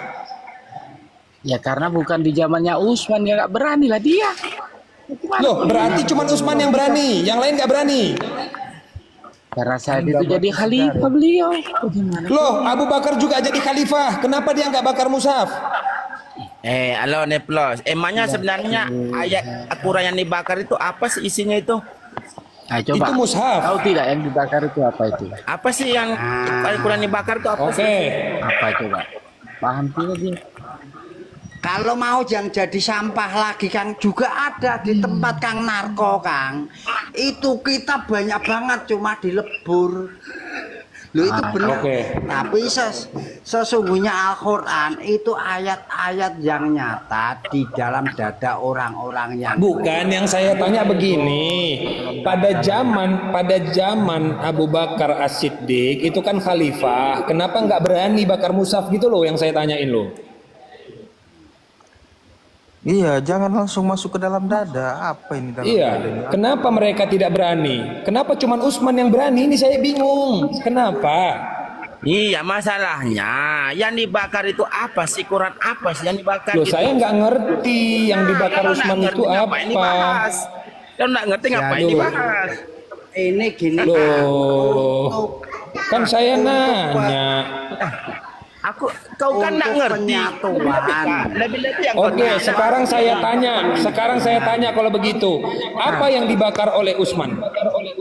Ya karena bukan di zamannya Utsman, ya nggak berani lah dia.
Loh, berarti cuma Utsman yang berani, yang lain nggak berani.
Karena saat itu jadi khalifah beliau. Bagaimana?
Loh, Abu Bakar juga jadi khalifah. Kenapa dia nggak bakar mushaf?
Halo Neplos, emangnya sebenarnya ayat Al-Quran yang dibakar itu apa sih isinya itu?
Nah, coba.
Itu mushaf.
Tahu tidak yang dibakar itu apa itu?
Apa sih yang Al-Quran dibakar itu apa
Oke.
sih?
Apa coba? Paham tidak dia?
Kalau mau yang jadi sampah lagi Kang, juga ada di tempat Kang Narko Kang. Itu kita banyak banget cuma dilebur. Loh itu benar.
oke.
Tapi sesungguhnya Al-Quran itu ayat-ayat yang nyata di dalam dada orang-orang yang
Bukan, yang saya tanya begini. Pada zaman Abu Bakar As-Siddiq itu kan khalifah. Kenapa nggak berani bakar mushaf gitu loh yang saya tanyain loh.
Iya, jangan langsung masuk ke dalam dada. Apa ini dalam
Iya,
dada ini?
kenapa mereka tidak berani? Kenapa cuma Utsman yang berani? Ini saya bingung. Kenapa?
Iya, masalahnya yang dibakar itu apa sih? Quran apa sih yang dibakar
Loh,
itu?
saya nggak ngerti yang dibakar
Kalau
Utsman
nggak
itu
ngerti, ngapain
apa.
dibahas? Kalau nggak ngerti ngapain
Aduh.
dibahas?
ini gini Kang.
Loh, kan saya nanya.
Kau kan nggak
Untuk
ngerti.
penyatuan.
Lebih-lebih yang kau
Oke,
tanya.
sekarang saya tanya kalau begitu. Apa yang dibakar oleh Utsman?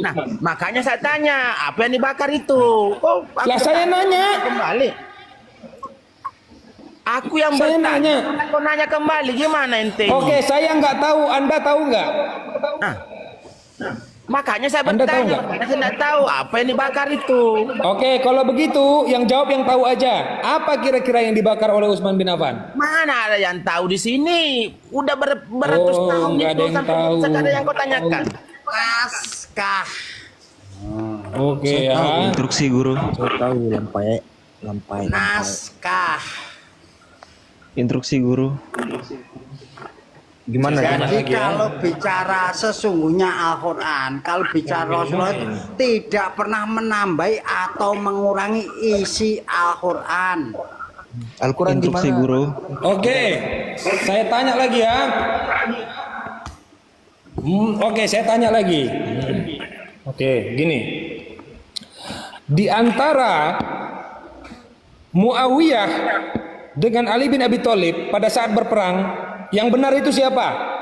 Nah, makanya saya tanya, apa yang dibakar itu? Oh,
Lah saya nanya.
kembali. Aku yang
Saya
bertanya.
nanya.
Kau nanya kembali gimana ente?
Oke, saya nggak tahu. Anda tahu nggak?
Makanya saya
Anda tahu
bertanya.
nggak?
Makanya saya tidak tahu apa yang dibakar itu.
Oke, kalau begitu yang jawab yang tahu aja. Apa kira-kira yang dibakar oleh Utsman bin Affan?
Mana ada yang tahu di sini? Udah beratus
Oh,
tahun
nggak ada
itu
yang
sampai
tahu.
sekarang yang kau tanyakan.
Naskah.
Oke ya.
Instruksi guru.
Saya tahu lampai.
Naskah.
Instruksi guru.
Gimana?
Jadi kalau bicara sesungguhnya Al-Quran, kalau bicara Rasulullah itu tidak pernah menambahi atau mengurangi isi Al-Quran.
Al-Quran
Instruksi
gimana?
guru.
Oke, saya tanya lagi ya. Oke, saya tanya lagi. Oke, gini. Di antara Muawiyah dengan Ali bin Abi Thalib pada saat berperang, yang benar itu siapa?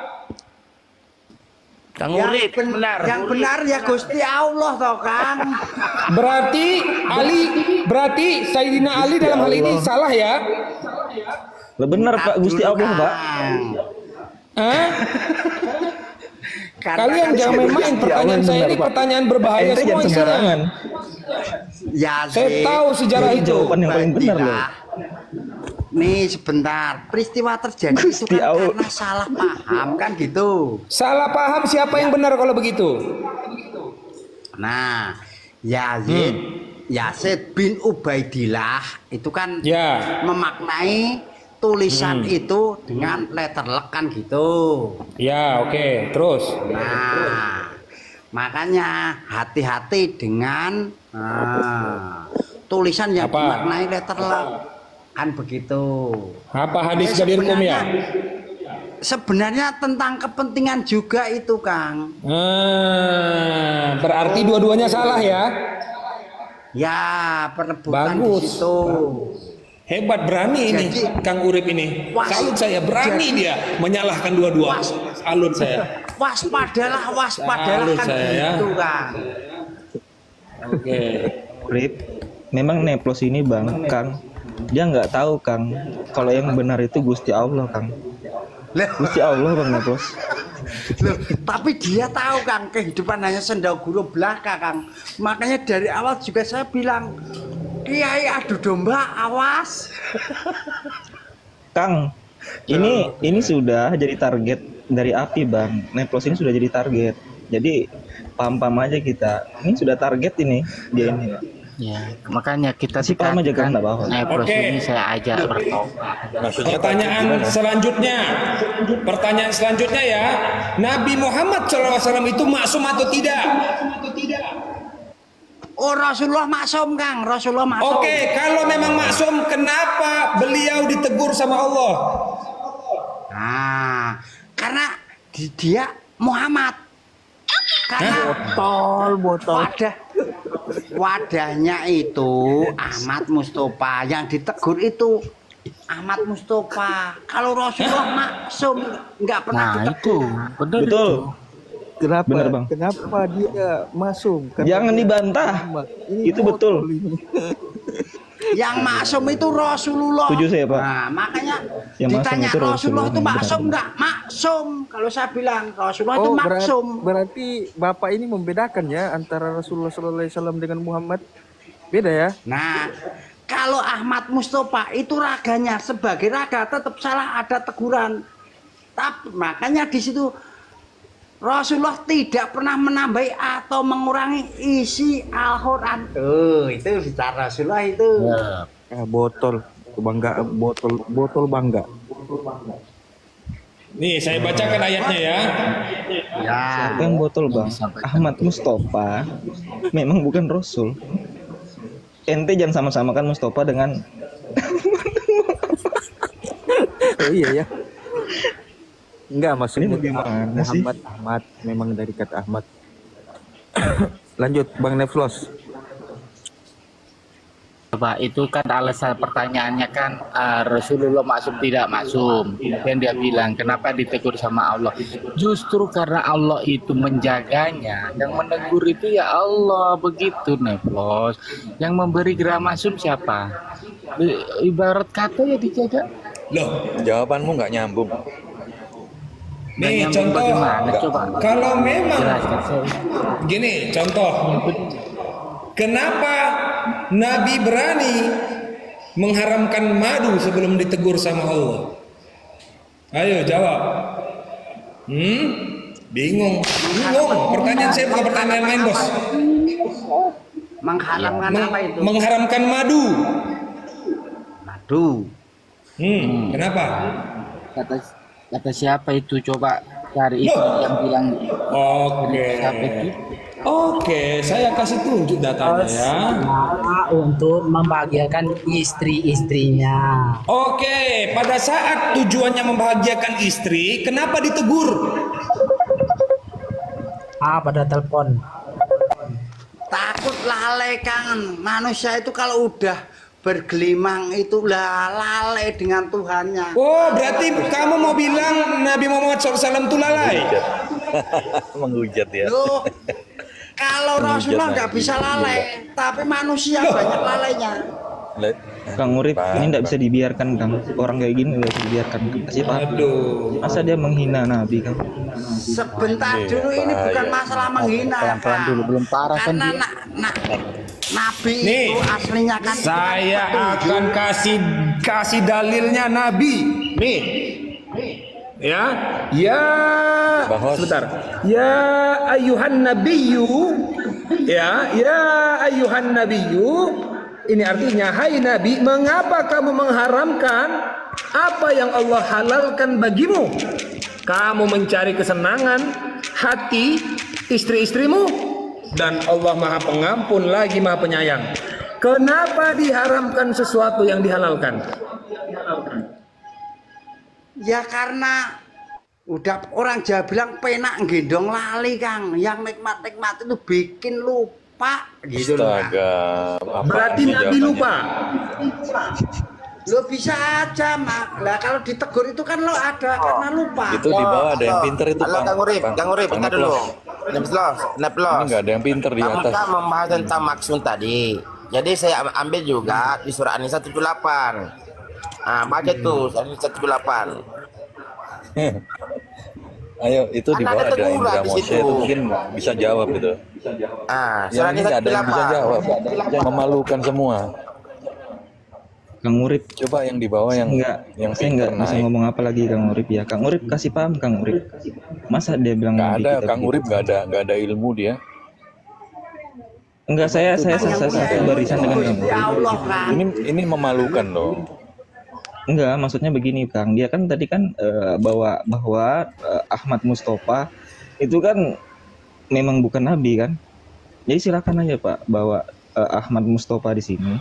Kang Urip, benar.
Yang benar ya Gusti Allah toh Kang.
Berarti Sayyidina Ali dalam hal ini salah ya?
Lah benar Pak Gusti Allah, Pak.
Hah?
Karena
Kalian
kan
jangan main-main, pertanyaan
benar,
saya ini
Pak.
pertanyaan berbahaya
Ente
semua
jangan
isinya.
sembarangan.
Ya
Saya tahu sejarah
Ini
itu.
jawaban yang paling benar loh.
Nih sebentar, peristiwa terjadi itu
Gusti
kan
Allah.
karena salah paham kan gitu.
Salah paham siapa yang benar kalau begitu?
Nah, Yazid bin Ubaidillah itu kan
Ya,
memaknai tulisan itu dengan letter luck kan gitu.
ya, oke. Terus,
Nah, makanya hati-hati dengan tulisan yang
Apa?
dimaknai letter luck kan begitu.
apa hadis Gadir Kum ya?
Sebenarnya tentang kepentingan juga itu, Kang.
Berarti dua-duanya salah ya?
Ya, perebutan
Bagus.
di situ.
Hebat, berani ini
Jadi-
Kang Urip ini.
Was-
Salut saya, berani dia menyalahkan dua-dua. Salut saya.
Waspadalah
Salut
kan
saya, ya.
gitu, Kang.
Oke.
Rip, memang Neplos ini Bang, Kang. Dia nggak tahu Kang, kalau yang benar itu Gusti Allah Kang. Gusti Allah Bang Neplos.
Loh, tapi dia tahu Kang, kehidupan hanya senda guru belaka Kang. Makanya dari awal juga saya bilang, Kiai adu domba, awas.
Kang, ini sudah jadi target dari api Bang. Neplos ini sudah jadi target. Jadi paham-paham aja kita. Ini sudah target ini dia ini.
Ya, makanya kita
Kasih paham aja kan, nggak apa-apa.
Neplos
Oke.
ini saya ajak bertobat.
Maksudnya
Pertanyaan selanjutnya ya. Nabi Muhammad SAW itu maksum atau tidak?
Oh, Rasulullah maksum Kang, Rasulullah maksum.
Oke, kalau memang maksum, kenapa beliau ditegur sama Allah?
Nah, karena dia Muhammad. Karena wadahnya itu Ahmad Mustafa, yang ditegur itu Ahmad Mustafa. Kalau Rasulullah maksum nggak pernah
Nah,
ditegur.
itu benar
Betul.
itu.
Kenapa?
Bener, Bang.
Kenapa dia masuk?
Jangan dibantah. Itu betul.
Yang maksum itu Rasulullah.
Setuju saya, Pak.
Nah, makanya
Yang maksum
ditanya
itu
Rasulullah
Rasulullah,
itu
benar.
maksum nggak? Maksum. Kalau saya bilang Rasulullah itu
Oh,
maksum.
berarti Bapak ini membedakan ya antara Rasulullah SAW dengan Muhammad. Beda ya?
Nah, kalau Ahmad Mustafa itu raganya sebagai raga tetap salah, ada teguran. Tapi makanya di situ Rasulullah tidak pernah menambahi atau mengurangi isi Al-Quran. Tuh, itu bicara Rasulullah itu.
Botol bangga, botol bangga.
Nih, saya bacakan ayatnya ya.
Ya.
Yang botol Bang. Ahmad Mustafa memang bukan Rasul. Ente jangan sama-samakan Mustafa dengan
Oh iya ya. Enggak, maksudnya
Ini bagaimana sih?
Ahmad memang dari kata Ahmad. Lanjut Bang Neflos.
Pak, itu kan alasan pertanyaannya kan Rasulullah maksum tidak maksum. Kemudian dia bilang kenapa ditegur sama Allah? Justru karena Allah itu menjaganya. Yang menegur itu ya Allah, begitu Neplos. Yang memberi gerah maksum siapa? Ibarat kata ya dijaga.
Loh,
Jawabanmu nggak nyambung.
nih
Nyambung
contoh.
bagaimana? Coba
Kalau memang
jelaskan saya.
gini, contoh. Kenapa Nabi berani mengharamkan madu sebelum ditegur sama Allah? Ayo jawab. Bingung. Pertanyaan saya bukan pertanyaan lain, bos.
Mengharamkan apa itu?
Mengharamkan madu.
Aduh.
Kenapa?
Kata siapa itu? Coba cari itu yang bilang. Siapa itu?
Oke, saya kasih tunjuk datanya ya.
Nah, untuk membahagiakan istri-istrinya.
Oke, pada saat tujuannya membahagiakan istri, kenapa ditegur?
Pada telepon.
Takut lalai Kang. Manusia itu kalau udah bergelimang itu lalai dengan Tuhannya.
Oh, berarti kamu mau bilang Nabi Muhammad SAW itu lalai?
Menghujat ya.
Loh, kalau Rasulullah nggak bisa lalai, tapi manusia banyak lalainya.
Kang Urip, ini nggak bisa dibiarkan, Kang. Orang kayak gini nggak bisa dibiarkan. Kasih paham.
Aduh.
Masa dia menghina Nabi, Kang?
Sebentar dulu, ini bukan masalah menghina,
Pelan-pelan
Kang.
dulu, belum parah kan
Karena
dia.
Nabi
Nih,
itu aslinya kan
Saya akan kasih dalilnya Nabi. Nih. Ya,
Bahwa-
sebentar. Ya ayuhan nabiyyu. Ya ayuhan nabiyyu. Ini artinya, hai Nabi, mengapa kamu mengharamkan apa yang Allah halalkan bagimu? Kamu mencari kesenangan hati istri-istrimu, dan Allah Maha Pengampun lagi Maha Penyayang. Kenapa diharamkan sesuatu yang dihalalkan?
ya karena udah orang Jawa bilang penak gendong lali Kang. Yang nikmat-nikmat itu bikin lupa gitu loh, Kang.
Astaga. Apa
Berarti
ini
Nabi
jawabannya?
lupa.
Lo bisa aja mak. Lah kalau ditegur itu kan lo ada karena lupa.
Itu di bawah ada yang pinter itu,
Halo,
Bang.
Kang Urip,
Bang,
Kang Urip,
Bang
bentar dulu. Neplos.
Ini nggak ada yang pinter di
Kamu
atas.
kan membahas tentang maksud tadi. Jadi saya ambil juga di surah An-Nisa 78. Baca tuh An-Nisa 78.
Ayo, itu di
Kan
bawah
ada
ada
teguran
Indra
di
Moshe
situ.
itu mungkin bisa jawab gitu.
Surah
Yang ini
An-Nisa
nggak ada yang bisa
78.
jawab. Memalukan semua.
Kang Urip,
Coba yang di bawah yang
saya nggak bisa
naik.
ngomong apa lagi, Kang Urip ya. Kang Urip kasih paham, Kang Urip. Masa dia bilang
Nggak
Nabi
ada,
kita
Kang
begitu?
Urip nggak ada ilmu dia.
Enggak, saya satu barisan dengan Kang
Ya
Urip.
Allah Kang.
Ini memalukan loh.
Enggak, maksudnya begini, Kang. Dia kan tadi kan bahwa Ahmad Mustafa itu kan memang bukan nabi kan. Jadi silakan aja Pak bawa Ahmad Mustafa di sini.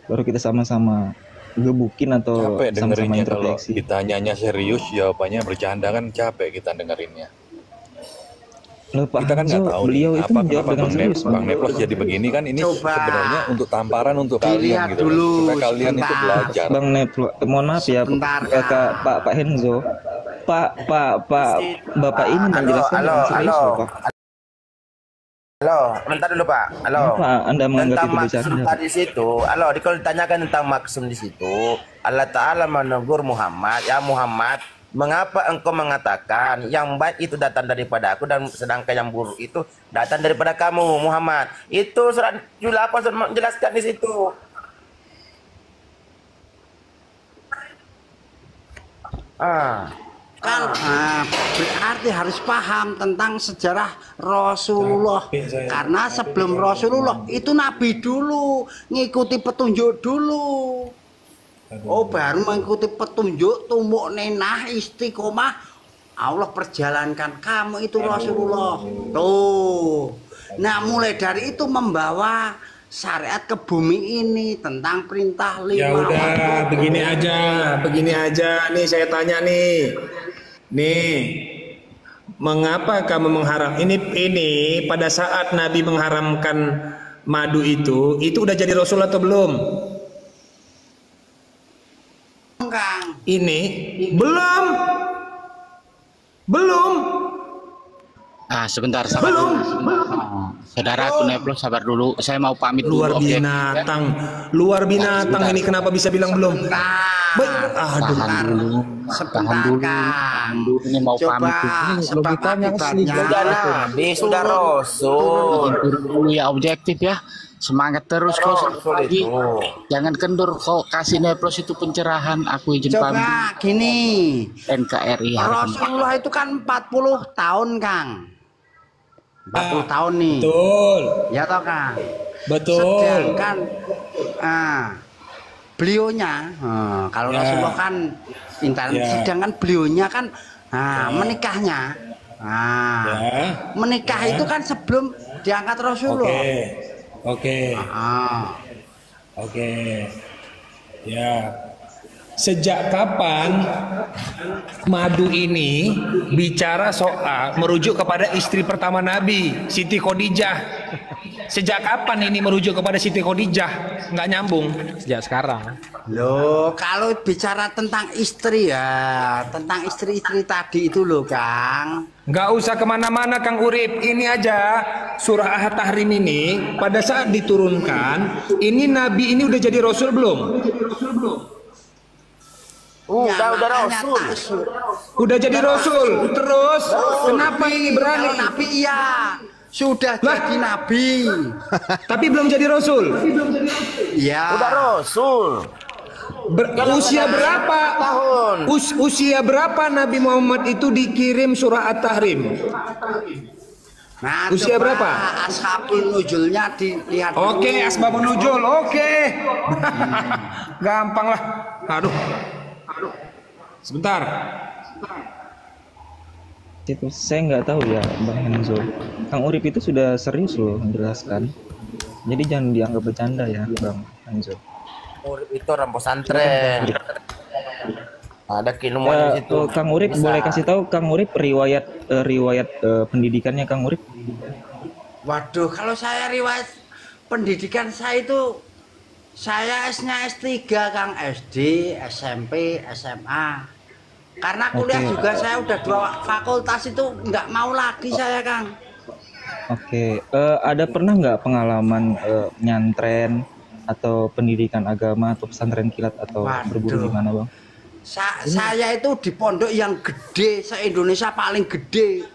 Baru kita sama-sama gebukin atau
Capek
sama-sama
dengerinnya kalau
introspeksi.
ditanyanya serius, jawabannya bercanda kan capek kita dengerinnya.
Loh, Pak
Kita kan nggak
Hanzo,
tahu
beliau
nih
itu menjawab dengan serius,
Bang Neplos jadi begini kan ini
Coba.
sebenarnya untuk tamparan untuk kalian
Dilihat
gitu loh.
dulu,
Supaya kalian itu
sebentar.
belajar.
Bang Neplo, mohon maaf ya,
Sebentar,
Pak Henzo, Bapak ini menjelaskan
halo,
dengan serius
halo.
loh, Pak.
Halo, bentar dulu Pak. Halo.
Kenapa Anda menganggap
Tentang
itu
maksum
bercanda?
tadi situ, kalau ditanyakan tentang maksum di situ, Allah Ta'ala menegur Muhammad, ya Muhammad, mengapa engkau mengatakan yang baik itu datang daripada aku dan sedangkan yang buruk itu datang daripada kamu, Muhammad? Itu surat 78 sudah menjelaskan di situ.
Kan berarti harus paham tentang sejarah Rasulullah. Karena sebelum Rasulullah itu Nabi dulu, ngikuti petunjuk dulu. Oh, baru mengikuti petunjuk, tumuk nenah istiqomah. Allah perjalankan kamu itu Rasulullah. Tuh. Nah, mulai dari itu membawa syariat ke bumi ini tentang perintah lima.
Ya udah, begini aja. Nih saya tanya nih. Mengapa kamu mengharam? Ini pada saat Nabi mengharamkan madu itu udah jadi Rasul atau belum?
Kang.
Ini belum.
Sebentar, sabar
Belum.
dulu. Saudaraku Neplos, sabar dulu. Saya mau pamit dulu.
Luar
Oke.
binatang. Luar binatang ini kenapa bisa bilang belum? Baik. Aduh.
Tahan dulu. Tahan dulu. Tahan dulu. Ini mau pamit dulu.
logikanya asli.
Sudah nabi, sudah rasul.
Dulu ya objektif ya. Semangat terus kau lagi. Jangan kendur kau kasih Neplos itu pencerahan. Aku izin pamit.
Coba gini,
NKRI harapan
Rasulullah itu kan 40 tahun, Kang. 40 tahun nih.
Betul.
Ya toh, Kang.
Betul.
Sedangkan beliaunya, kalau Rasulullah kan intan,
Ya.
sedangkan beliaunya kan menikahnya,
Ya.
menikah itu kan sebelum diangkat Rasulullah.
Oke.
Ah.
Oke. Ya. Sejak kapan Madu ini bicara soal merujuk kepada istri pertama Nabi, Siti Khadijah? Sejak kapan ini merujuk kepada Siti Khadijah? Nggak nyambung.
Sejak sekarang.
Loh, kalau bicara tentang istri ya, tentang istri-istri tadi itu loh, Kang.
Nggak usah kemana-mana Kang Urip. Ini aja surah At-Tahrim ini pada saat diturunkan, ini Nabi ini udah jadi Rasul belum?
Ya,
Udah
makanya
rasul.
tak-
Udah jadi Rasul. Terus kenapa ini berani?
Kalau Nabi iya, sudah jadi Nabi.
Tapi belum jadi Rasul.
Ya.
Udah rasul.
Usia berapa
tahun?
Usia berapa Nabi Muhammad itu dikirim surah At-Tahrim?
Nah,
Usia
coba
berapa?
Ashabul Nuzulnya dilihat dulu.
Oke, asbabun nuzul. Oke. Gampang lah. Aduh. Sebentar.
Itu saya nggak tahu ya Bang Hanzo. Kang Urip itu sudah serius loh menjelaskan. Jadi jangan dianggap bercanda ya Bang Hanzo.
Murid itu orang pesantren. Ada ilmunya di situ.
Kang Urip
Bisa.
boleh kasih tahu Kang Urip riwayat pendidikannya Kang Urip?
Waduh, kalau saya riwayat pendidikan saya itu saya S-nya S3, Kang, SD, SMP, SMA. Karena kuliah
Oke.
juga saya udah 2 fakultas itu nggak mau lagi saya, Kang.
Oke, ada pernah nggak pengalaman nyantren atau pendidikan agama atau pesantren kilat atau
Waduh.
berburu di mana Bang?
Saya itu di pondok yang gede, se-Indonesia paling gede.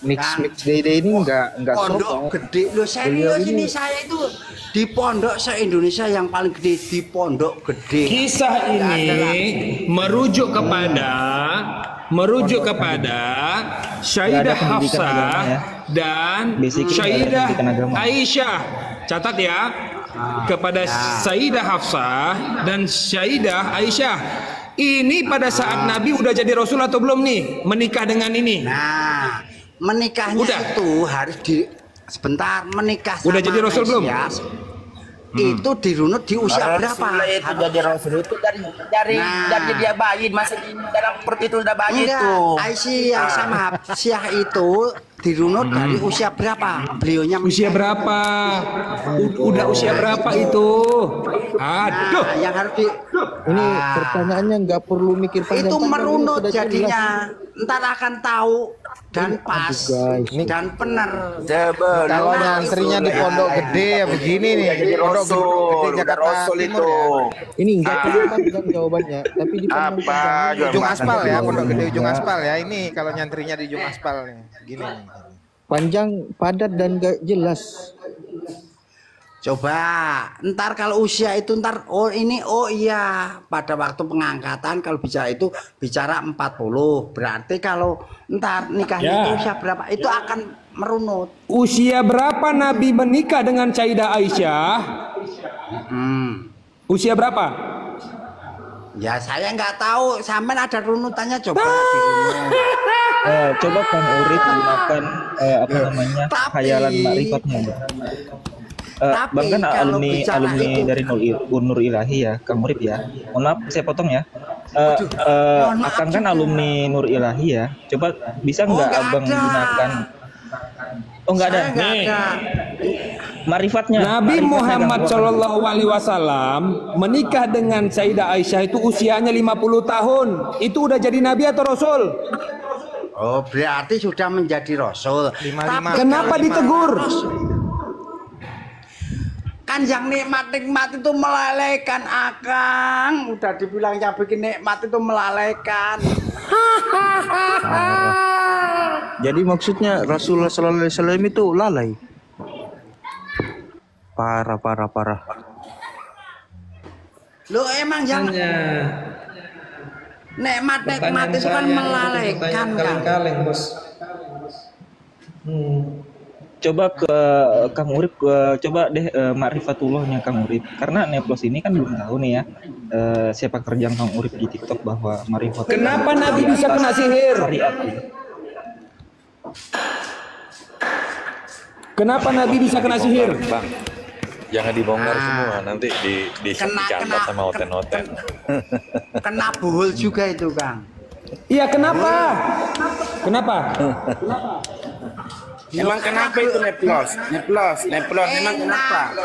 Mix
Kang.
Dede ini enggak
Pondok
sombong.
gede. Loh, serius ini saya itu di pondok se-Indonesia yang paling gede, di pondok gede.
Kisah ini merujuk kepada Syaidah
Nggak ada pendidikan
Hafsah
agama ya.
dan
Basically nggak ada
Syaidah
pendidikan agama.
Aisyah. Catat ya. Kepada Sayyidah Hafsah dan Syaidah Aisyah. Ini pada saat Nabi udah jadi Rasul atau belum nih menikah dengan ini?
Nah, menikahnya
Udah.
itu harus sebentar menikah sama
Udah jadi Rasul belum?
Mesias, itu dirunut di usia berapa?
Rasulullah itu jadi rasul itu dari dia bayi, masih dalam perut itu udah bayi
Enggak,
itu.
Aisyah sama Hafsah itu dirunut dari usia berapa? Beliaunya
Usia berapa? Udah usia berapa itu? Aduh.
Nah, yang harus di
Ini pertanyaannya nggak perlu mikir panjang.
itu merunut
sudah jelas.
jadinya. Ntar akan tahu dan pas
guys.
dan benar.
Sebelum
Kalau nyantrinya di pondok gede ya begini nih.
Udah jadi
Pondok
rasul,
gede
udah
Jakarta
rasul
Timur
itu.
ya. Ini enggak perlu panjang jawabannya, tapi di
Apa
ujung
jawaban?
aspal ya, pondok gede ujung aspal ya. Ini kalau nyantrinya di ujung aspal nih. Gini. Panjang, padat dan gak jelas.
Coba, ntar kalau usia itu ntar oh iya pada waktu pengangkatan kalau bicara itu bicara 40. Berarti kalau ntar nikahnya
Ya.
itu usia berapa? Itu akan merunut.
Usia berapa Nabi menikah dengan Sayyidah Aisyah? Usia berapa?
Ya saya nggak tahu, sampean ada runutannya coba dirunut.
Coba Kang Urip gunakan
Tapi-
khayalan makriffatnya Bang.
Tapi
Bang kan
kalau
alumni
bicara itu-
dari Nur Ilahi ya, Kang Urip ya. Mohon maaf saya potong ya.
mohon maaf
Akang kan
juga.
alumni Nur Ilahi ya. Coba bisa nggak
nggak
Abang
ada.
gunakan? Oh nggak ada.
Saya nggak
Nih,
ada.
Marifatnya.
Nabi
Marifatnya,
Muhammad
Kang.
Shallallahu Alaihi Wasallam menikah dengan Sayyidah Aisyah itu usianya 50 tahun. Itu udah jadi Nabi atau Rasul?
Oh berarti sudah menjadi rasul.
55.
Kenapa ditegur?
Kan yang nikmat-nikmat itu melalaikan Akang. Udah dibilang yang bikin nikmat itu melalaikan.
Jadi maksudnya Rasulullah Sallallahu Alaihi Wasallam itu lalai. Parah.
Lo emang yang nikmat-nikmat itu kan melalaikan kan.
Kaleng-kaleng, Bos.
Coba ke Kang Urip, coba deh makrifatullahnya Kang Urip. Karena Neplos ini kan belum tahu nih ya siapa kerjaan Kang Urip di TikTok bahwa makrifat.
Kenapa Nabi bisa kena sihir? Kenapa Nabi bisa kena sihir?
Bang, jangan dibongkar semua, nanti dicatat sama oten-oten.
Kena buhul juga itu, Kang.
Iya, kenapa? Kenapa?
Emang kenapa itu Neplos? Emang kenapa?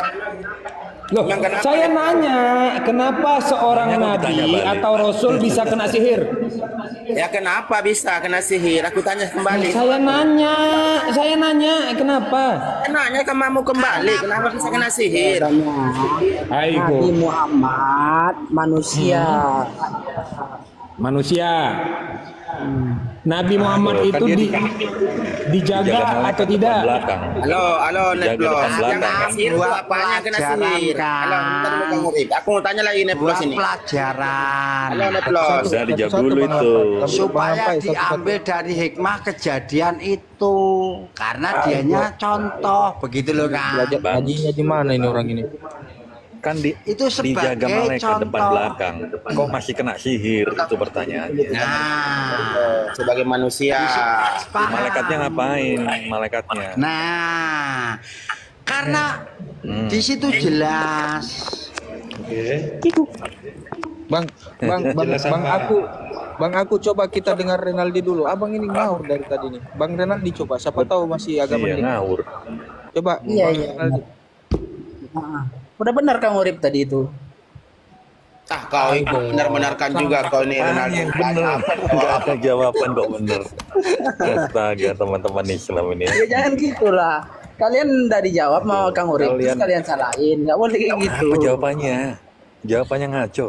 Loh, saya nanya, kenapa seorang nabi atau rasul bisa kena sihir?
Ya kenapa bisa kena sihir? Aku tanya kembali.
Saya nanya, kenapa?
Nanya ke kamu kembali, kenapa bisa kena sihir?
Nabi Muhammad manusia.
Nabi Muhammad itu dijaga atau tidak?
Halo Neplos, yang kena sihir itu apanya kena sihir? Halo, aku mau tanya lagi Neplos ini.
Pelajaran.
Halo Neplos.
Sudah dijawab dulu itu.
Supaya diambil dari hikmah kejadian itu, karena dianya contoh, begitu loh Kang.
Hajinya di mana ini orang ini?
Kan
itu
dijaga
sebagai
malaikat
contoh.
depan belakang. Kok masih kena sihir? Itu pertanyaannya.
Nah,
sebagai manusia.
Malaikatnya ngapain? Malaikatnya.
Nah, karena di situ jelas.
Bang, aku coba kita dengar Renaldi dulu. Abang ini ngawur dari tadi nih. Bang Renaldi coba, siapa tahu masih agak
Iya,
mending.
ngawur.
Coba.
Iya.
Renaldi.
Udah benar Kang Urip tadi itu.
Kau ikut benar-benarkan juga kau ini Renaldi.
Enggak ada jawaban kok bener. Astaga, teman-teman Islam ini.
Ya jangan gitulah. Kalian udah dijawab mau Kang Urip, terus kalian salahin. Nggak boleh kayak gitu.
Apa jawabannya? Jawabannya ngaco.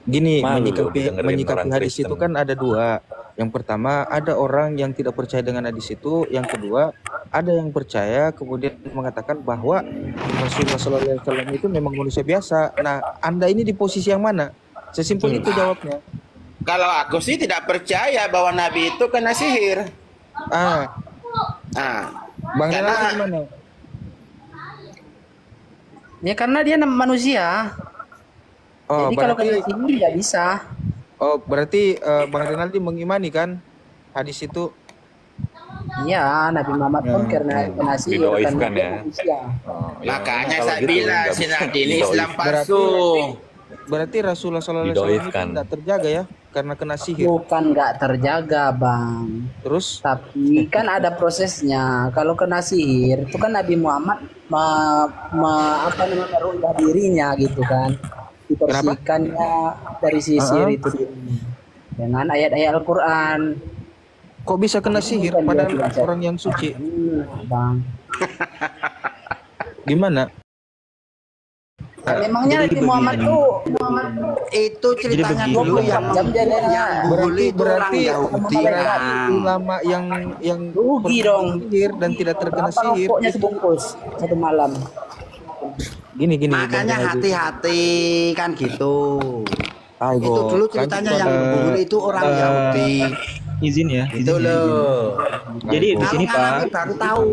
Gini,
Malu
menyikapi
orang
hadis
Kristen.
itu kan ada dua. Yang pertama, ada orang yang tidak percaya dengan hadis itu. Yang kedua, ada yang percaya kemudian mengatakan bahwa Rasulullah SAW itu memang manusia biasa. Nah, Anda ini di posisi yang mana? Sesimpel itu jawabnya.
Kalau aku sih tidak percaya bahwa Nabi itu kena sihir.
Bang Renaldi gimana?
Ya karena dia manusia. Jadi kalau kena sihir nggak bisa.
Oh, berarti Bang Renaldi mengimani kan hadis itu?
Iya, Nabi Muhammad pun karena kena sihir
Didoifkan ya.
manusia.
Makanya
kalau
saya
gitu
bilang
nggak
si
bisa
Nabi ini
didoifkan.
Islam palsu.
Berarti Rasulullah SAW itu
Didoifkan.
tidak terjaga ya karena kena sihir.
Bukan nggak terjaga, Bang.
Terus?
Tapi kan ada prosesnya. Kalau kena sihir itu kan Nabi Muhammad merubah dirinya gitu kan. Dibersihkannya dari sihir itu dengan ayat-ayat Al-Qur'an.
Kok bisa kena sihir padahal orang yang suci?
Bang.
Gimana?
Memangnya Nabi Muhammad tuh
itu ceritanya dulu yang
berarti ulama yang
rugi dong
sihir dan tidak terkena sihir.
Pokoknya sebungkus satu malam.
Gini.
Makanya hati-hati kan gitu.
Aigo,
Itu dulu ceritanya yang dulu itu orang Yahudi.
Izin ya.
Itu loh.
Jadi di sini
Kalau
Pak.
baru tahu.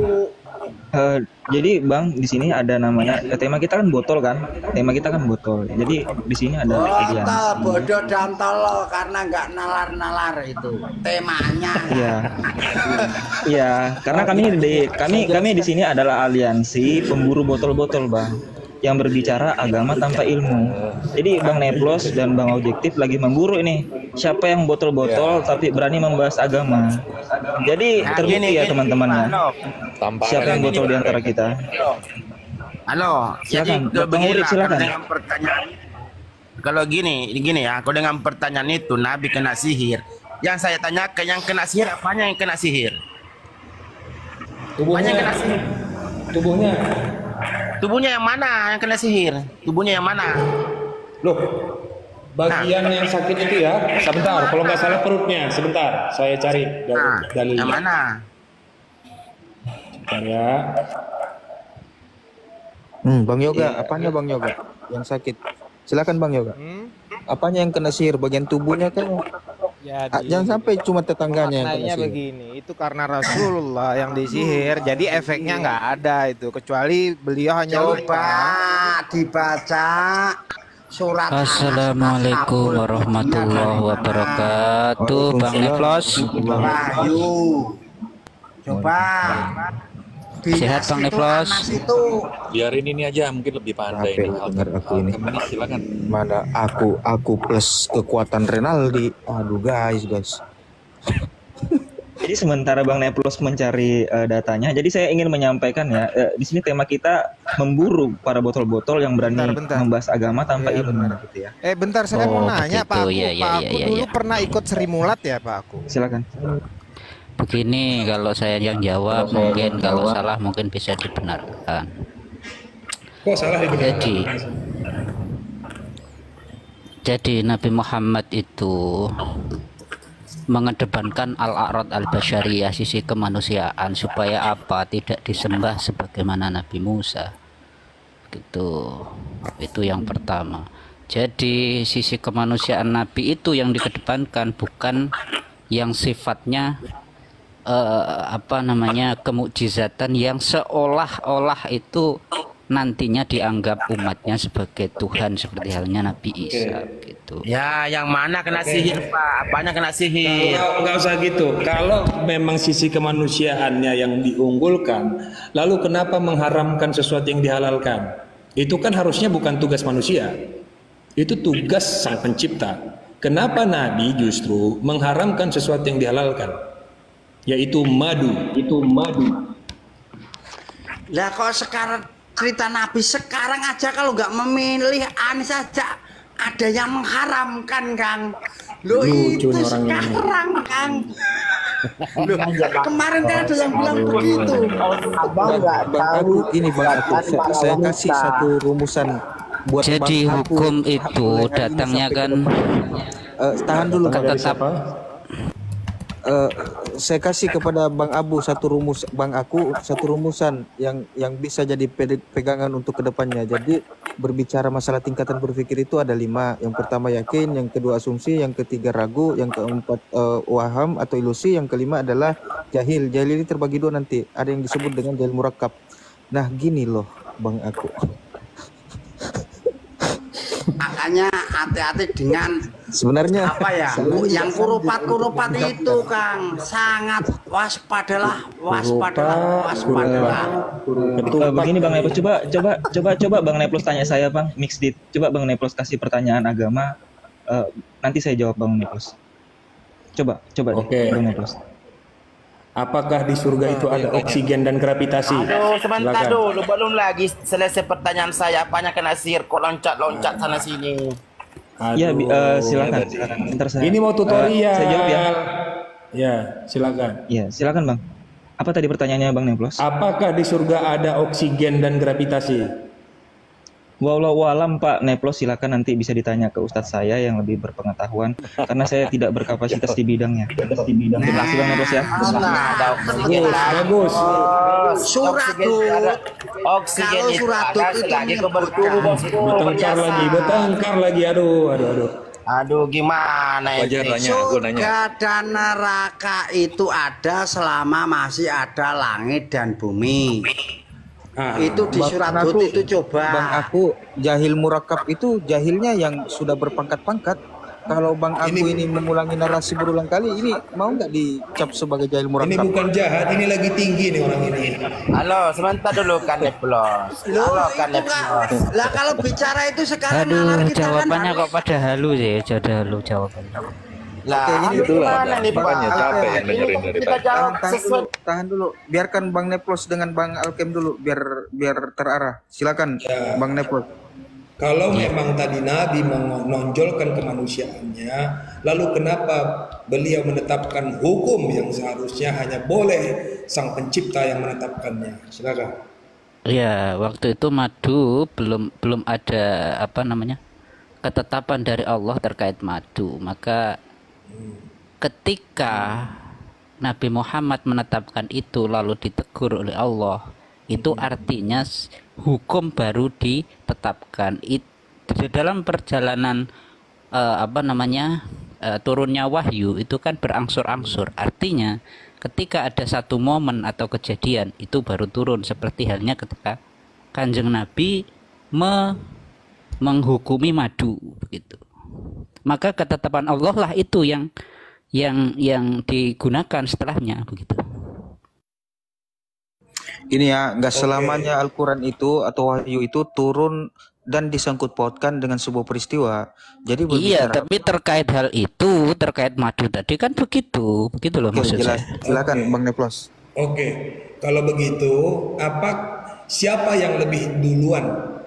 Jadi Bang, di sini ada namanya tema kita kan botol kan. Tema kita kan botol. Jadi di sini ada
Botol, bodoh dan tolol karena nggak nalar-nalar itu temanya.
Iya. Iya, karena kami di sini adalah aliansi pemburu botol-botol, Bang. Yang berbicara agama tanpa ilmu. Jadi Bang Neplos dan Bang Objektif lagi memburu ini. Siapa yang botol-botol tapi berani membahas agama. Jadi terbukti ya teman-temannya. Siapa yang botol di antara kita?
Halo,
Silakan,
jadi
Bang Urip, silakan.
dengan pertanyaan. Kalau gini ya, kalau dengan pertanyaan itu Nabi kena sihir. Yang saya tanyakan yang kena sihir apanya yang kena sihir? Apanya yang kena sihir?
Tubuhnya.
Tubuhnya yang mana yang kena sihir? Tubuhnya yang mana?
Loh, bagian yang sakit itu ya. Sebentar, kalau nggak salah perutnya. Sebentar, saya cari dalilnya.
Yang mana?
Sebentar ya.
Bang Yoga, apanya Bang Yoga yang sakit? Silakan Bang Yoga. Apanya yang kena sihir? Bagian tubuhnya kan? Jangan sampai cuma tetangganya yang kena
Maknanya
sihir.
begini, itu karena Rasulullah yang disihir, jadi efeknya nggak ada itu, kecuali beliau hanya
Coba
lupa.
dibaca surat
Assalamualaikum warahmatullahi wabarakatuh. Bang Neplos.
Wahyu. Coba.
Sehat Bang Neplos.
Biarin ini aja, mungkin lebih pandai nih.
Aku ini.
Silakan.
Mana aku plus kekuatan Renaldi. Aduh guys.
Jadi sementara Bang Neplos mencari datanya, jadi saya ingin menyampaikan ya, di sini tema kita memburu para botol-botol yang berani membahas agama tanpa ilmu gitu ya.
Bentar, saya mau nanya Pak Aku.
Ya,
Pak Aku dulu pernah ikut Sri Mulat ya Pak Aku?
Silakan.
Begini, kalau saya yang jawab mungkin, kalau salah mungkin bisa dibenarkan.
Kok salah dibenarkan?
Jadi Nabi Muhammad itu mengedepankan al-a'rad al-basyariyah, sisi kemanusiaan, supaya apa? Tidak disembah sebagaimana Nabi Musa. Gitu. Itu yang pertama. Jadi sisi kemanusiaan Nabi itu yang dikedepankan, bukan yang sifatnya kemukjizatan yang seolah-olah itu nantinya dianggap umatnya sebagai Tuhan, seperti halnya Nabi Isa gitu.
Ya, yang mana kena sihir Pak? Apanya kena sihir?
Nggak usah gitu. Kalau memang sisi kemanusiaannya yang diunggulkan, lalu kenapa mengharamkan sesuatu yang dihalalkan? Itu kan harusnya bukan tugas manusia. Itu tugas Sang Pencipta. Kenapa Nabi justru mengharamkan sesuatu yang dihalalkan? Yaitu madu.
Lah kok sekarang cerita Nabi sekarang aja kalau nggak memilih Anies saja ada yang mengharamkan Kang. Loh
Lucu
itu
nih orang ini.
sekarang Kang. Loh, kemarin kan ada yang bilang begitu.
Abang nggak
Bang
tahu.
Aku ini Bang Aku, saya kasih satu rumusan buat
Jadi
Bang Aku.
hukum itu
Mulai hari ini
datangnya
sampai ke
kan
depan. Tahan dulu Bang.
tetap
Saya kasih kepada Bang Abu Bang Aku satu rumusan yang bisa jadi pegangan untuk kedepannya. Jadi berbicara masalah tingkatan berpikir itu ada 5. Yang pertama yakin, yang kedua asumsi, yang ketiga ragu, yang keempat waham atau ilusi, yang kelima adalah jahil. Jahil ini terbagi 2 nanti. Ada yang disebut dengan jahil murakkab. Nah gini loh Bang Aku.
Makanya hati-hati dengan
Sebenarnya
apa ya? Yang kurupat itu Kang, sangat waspadalah.
Begini Bang Neplos, coba Bang Neplos tanya saya Bang, Mixdit. Coba Bang Neplos kasih pertanyaan agama, nanti saya jawab Bang Neplos. Coba
Oke.
Bang Neplos.
Apakah di surga itu ada oksigen dan gravitasi?
Aduh, sebentar
Silakan.
dulu, belum lagi selesai pertanyaan saya. Apanya kena sihir? Kok loncat-loncat sana sini?
Ya, silakan. Ntar
Ini mau tutorial.
saya jawab ya.
Ya, silakan.
Ya, silakan Bang. Apa tadi pertanyaannya Bang Neplos?
Apakah di surga ada oksigen dan gravitasi?
Wallahu alam Pak Neplos, silakan nanti bisa ditanya ke Ustadz saya yang lebih berpengetahuan karena saya tidak berkapasitas di bidangnya. Terima kasih Bang Neplos ya.
Bagus.
Surat
Oksigen itu ada selagi kau bertubuh.
Bertengkar lagi. Aduh.
Aduh, gimana
Wajar
ini?
nanya, aku nanya.
Surga dan neraka itu ada selama masih ada langit dan bumi. Itu di surat Hud itu coba.
Bang Aku jahil murakkab itu jahilnya yang sudah berpangkat-pangkat. Kalau Bang Aku ini mengulangi narasi berulang kali, ini mau nggak dicap sebagai jahil
Ini
murakkab?
bukan jahat, ini lagi tinggi nih orang ini.
Halo, sebentar dulu kan Neplos. Halo kan Neplos.
Lah kalau bicara itu sekarang
Aduh,
nalar kita
jawabannya
kan
kok pada halu sih, jawabannya.
Lah,
Itulah
gimana nih Pak?
makanya capek yang dengerin dari
Kita
tadi.
jawab sesuai.
Tahan dulu, biarkan Bang Neplos dengan Bang Alkem dulu, biar terarah. Silakan Bang Neplos.
Kalau memang tadi Nabi menonjolkan kemanusiaannya, lalu kenapa beliau menetapkan hukum yang seharusnya hanya boleh Sang Pencipta yang menetapkannya? Silakan.
Ya, waktu itu madu belum belum ada apa namanya ketetapan dari Allah terkait madu. Maka ketika Nabi Muhammad menetapkan itu lalu ditegur oleh Allah, itu artinya hukum baru ditetapkan. Di dalam perjalanan apa namanya turunnya wahyu itu kan berangsur-angsur. Artinya ketika ada satu momen atau kejadian itu baru turun, seperti halnya ketika Kanjeng Nabi menghukumi madu begitu. Maka ketetapan Allah lah itu yang digunakan setelahnya begitu.
Ini ya, nggak selamanya Al-Quran itu atau wahyu itu turun dan disangkut pautkan dengan sebuah peristiwa. Jadi
Iya,
berbicara.
tapi terkait hal itu, terkait madu tadi kan begitu loh
Oke,
maksud
jelas.
saya.
Silakan Bang Neplos.
Oke, kalau begitu, siapa yang lebih duluan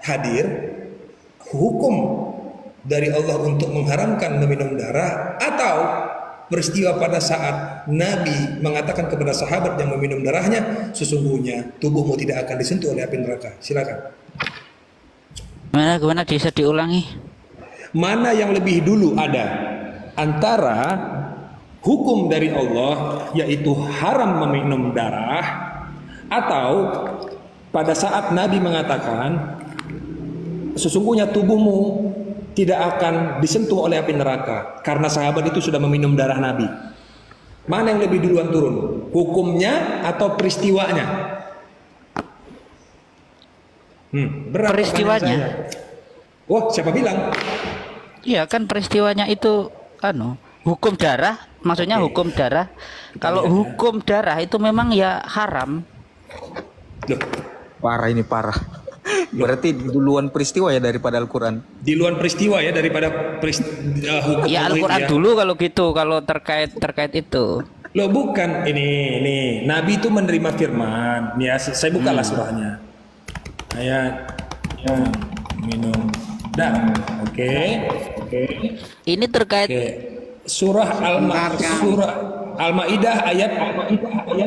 hadir hukum dari Allah untuk mengharamkan meminum darah, atau peristiwa pada saat Nabi mengatakan kepada sahabat yang meminum darahnya, sesungguhnya tubuhmu tidak akan disentuh oleh api neraka. Silakan.
Gimana bisa diulangi?
Mana yang lebih dulu ada antara hukum dari Allah yaitu haram meminum darah, atau pada saat Nabi mengatakan sesungguhnya tubuhmu tidak akan disentuh oleh api neraka karena sahabat itu sudah meminum darah Nabi. Mana yang lebih duluan turun? Hukumnya atau peristiwanya? Berat
Peristiwanya.
pertanyaan saya. Wah, siapa bilang?
Iya kan peristiwanya itu hukum darah, maksudnya hukum darah. Kalau hukum darah itu memang ya haram.
Loh,
Parah ini parah. Berarti duluan peristiwa ya daripada Al-Quran.
di luar peristiwa ya daripada hukum
Ya
Allah itu
Al-Quran
ya.
dulu kalau gitu, kalau terkait itu.
Loh bukan, ini Nabi itu menerima firman. Nih ya, saya bukalah surahnya. Ayat minum darah. Oke.
Ini terkait
Surah Al-Maidah ayat 3.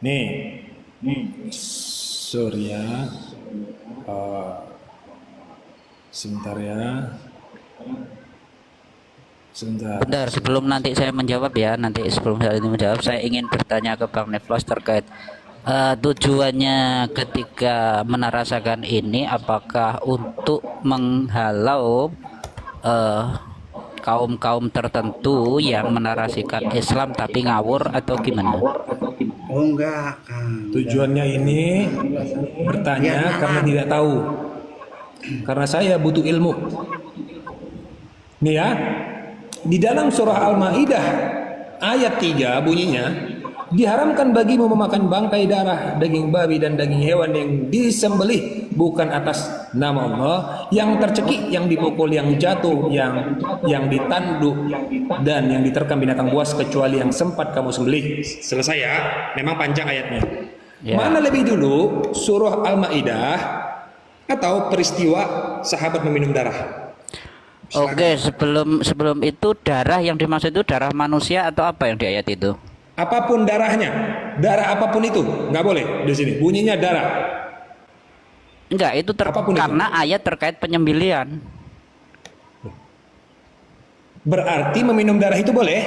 Nih. Surya. Sebentar ya. Sebentar.
Bentar, sebelum nanti saya menjawab ya, saya ingin bertanya ke Bang Neplos terkait tujuannya ketika menarasakan ini, apakah untuk menghalau kaum-kaum tertentu yang menarasikan Islam tapi ngawur atau gimana?
Oh enggak, Kang.
Tujuannya ini bertanya karena tidak tahu. Karena saya butuh ilmu. Nih ya, di dalam surah Al-Maidah ayat 3 bunyinya, diharamkan bagimu memakan bangkai darah, daging babi dan daging hewan yang disembelih bukan atas nama Allah, yang tercekik, yang dipukul, yang jatuh, yang ditanduk dan yang diterkam binatang buas kecuali yang sempat kamu sembelih. Selesai ya. Memang panjang ayatnya.
Ya.
Mana lebih dulu, surah Al-Maidah atau peristiwa sahabat meminum darah?
Oke, sebelum itu darah yang dimaksud itu darah manusia atau apa yang di ayat itu?
Apapun darahnya, darah apapun itu nggak boleh di sini. Bunyinya darah.
Enggak, itu karena ayat terkait penyembelihan.
Berarti meminum darah itu boleh?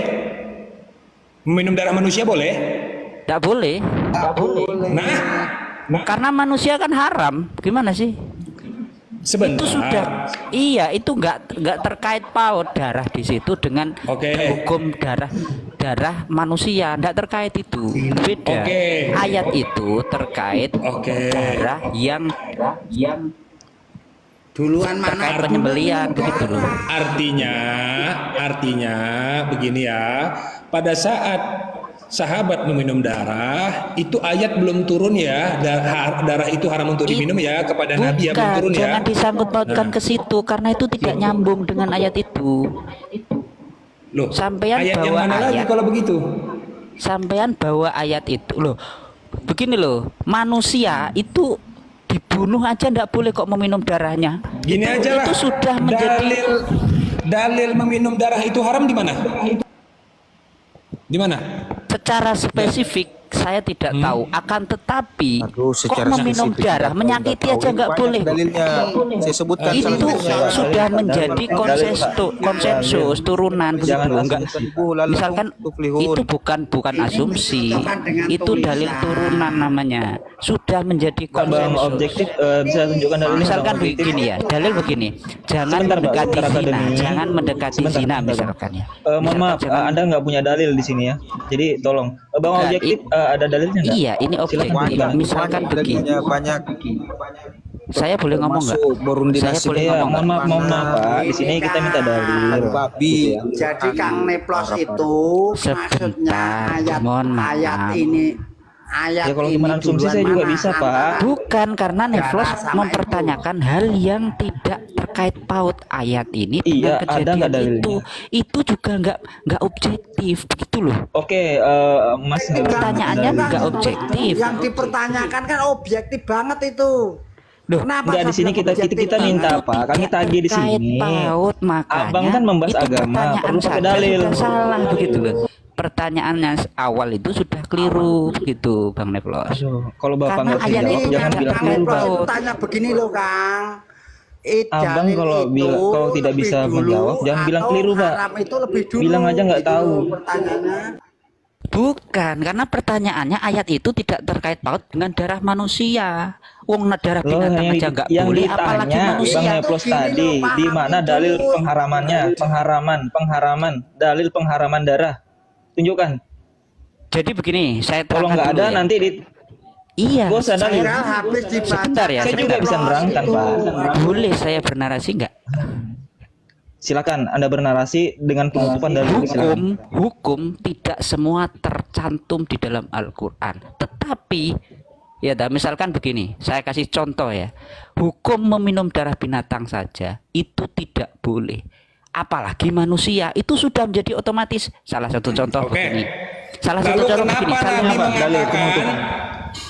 Meminum darah manusia boleh?
Tidak boleh.
Nah,
karena manusia kan haram. Gimana sih?
sebentar.
Itu sudah, iya, itu nggak terkait paut darah di situ dengan hukum darah manusia, nggak terkait itu, beda. Ayat itu terkait darah yang
duluan mana
terkait penyembelihan begitu loh.
Artinya begini ya, pada saat sahabat meminum darah itu ayat belum turun ya, darah itu haram untuk diminum ya, kepada Nabi ya belum turun ya.
Jangan disangkut pautkan ke situ karena itu tidak nyambung dengan ayat itu.
Loh,
sampean
ayat yang
bawa
mana lagi kalau begitu?
Sampean bawa ayat itu loh. Begini loh, manusia itu dibunuh aja ndak boleh kok meminum darahnya.
Gini aja lah.
Itu sudah menjadi
dalil meminum darah itu haram di mana? Di mana?
Secara spesifik saya tidak tahu. Akan tetapi
Aduh,
kok
secara
meminum
spesifik
darah
kita
menyakiti
udah
aja
tahu.
nggak
Banyak
boleh.
dalilnya. Saya sebutkan salah
Itu
satunya.
sudah menjadi konsensus turunan begitu
Jangan
loh. Enggak,
asumsi.
misalkan itu bukan asumsi, itu dalil turunan namanya. Sudah menjadi
Bang
konsensus.
objektif bisa tunjukkan dalilnya.
Misalkan
Bang, objektif.
begini ya, dalil begini, jangan
Sebentar, Pak,
mendekati
sebentar,
zina,
akademi.
jangan mendekati
Sebentar,
zina
sebentar,
misalkan ya.
Mohon
Misalkan
maaf,
jangan-
Anda nggak punya dalil di sini ya. Jadi tolong, Bang
Bukan,
objektif ada dalilnya nggak?
Iya, ini objektif. Misalkan begini,
Dalilnya banyak.
saya boleh ngomong nggak?
Masuk Burundi
Saya
nasib
boleh
Iya,
ngomong nggak?
mohon maaf Pak. Di sini kita minta dalil.
babi.
Jadi Kang Neplos itu maksudnya
Sebentar, mohon maaf.
ayat ini ayat
Ya kalau
ini
gimana asumsi
duluan
saya juga
mana?
bisa, Pak.
Bukan, karena Neflos
sama
mempertanyakan hal yang tidak terkait paut ayat ini
Iya,
dengan
ada
kejadian
nggak dalilnya?
itu juga nggak objektif begitu loh.
Oke, Mas nggak bisa
Pertanyaannya
dalil.
nggak objektif.
Yang dipertanyakan kan objektif banget itu.
Loh,
Kenapa
Enggak, di
saya
sini
bilang
kita
objektif
minta
banget?
apa? Kami tagih di
terkait
sini.
paut, makanya
Abang kan membahas
itu
agama,
pertanyaan
perlu pakai
saja
dalil.
sudah salah begitu loh. Pertanyaannya awal itu sudah keliru gitu, Bang Neflos.
Aduh, kalau Bapak
Karena
nggak bisa
ayat
jawab,
ini
jangan
tidak
bilang
terkait
keliru, Pak.
paut.
Tanya begini loh Kang.
Abang kalau kalau tidak
lebih
bisa
dulu
menjawab, jangan bilang
atau
keliru, Pak.
haram itu lebih dulu.
Bilang aja nggak
gitu
tahu.
loh pertanyaannya.
Bukan, karena pertanyaannya ayat itu tidak terkait paut dengan darah manusia. Wong darah
Loh,
binatang aja nggak
yang
boleh, apalagi
ditanya
manusia.
Bang Neplos tadi, di mana dalil pengharamannya? Pengharaman, dalil pengharaman darah. Tunjukkan.
Jadi begini, saya
Kalau
terangkan
nggak
dulu
ada
ya.
nanti di
Iya,
Gua usah dalil.
Viral habis dibaca.
Sebentar ya,
Saya juga bisa nerangkan, Pak.
boleh saya bernarasi nggak?
Silakan Anda bernarasi dengan penutupan dalil. Silakan.
Hukum tidak semua tercantum di dalam Al-Quran. Tetapi, ya misalkan begini, saya kasih contoh ya. Hukum meminum darah binatang saja, itu tidak boleh. Apalagi manusia, itu sudah menjadi otomatis. Salah satu contoh
Oke.
begini. Salah satu
Lalu
contoh
kenapa
begini.
Nabi mengatakan?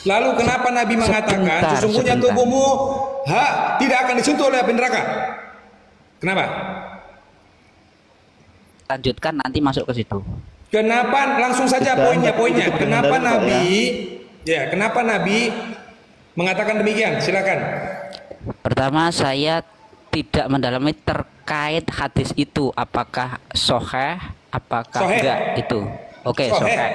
Lalu kenapa Nabi mengatakan
Sebentar,
sesungguhnya
sebentar.
tubuhmu tidak akan disentuh oleh api neraka? Kenapa?
Lanjutkan nanti masuk ke situ.
Kenapa langsung saja
Kita
poinnya?
cukup dengan
Kenapa
dalil, Pak,
Nabi? Kenapa Nabi mengatakan demikian? Silakan.
Pertama, saya tidak mendalami terkait hadis itu, apakah sahih, apakah
Sahih.
enggak itu. Oke,
Sahih.
sahih.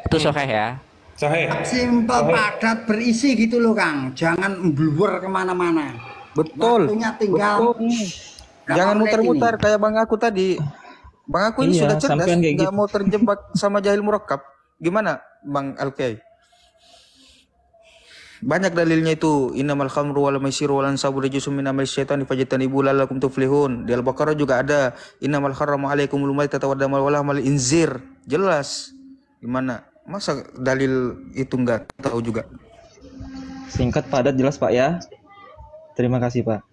Itu sahih ya.
Sahih.
Simpel padat berisi gitu loh Kang. Jangan bluwer kemana-mana.
Betul.
Waktunya tinggal.
Betul.
berapa
Jangan
menit
muter-muter
ini?
kayak Bang aku tadi. Bang aku ini
Iya,
sudah cerdas,
sampean kayak
nggak
gitu.
mau terjebak sama jahil murakkab. Gimana Bang Alkay? Banyak dalilnya itu. Innamal khamru wal maisiru wal ansabu rijsum min amali syaitani fajtanibu la'allakum tuflihun. Di Al-Baqarah juga ada innamal harrama alaikumul maitata wad damal wal lahmal inzir. Jelas. Gimana? Masa dalil itu enggak tahu juga?
Singkat, padat, jelas Pak ya. Terima kasih Pak.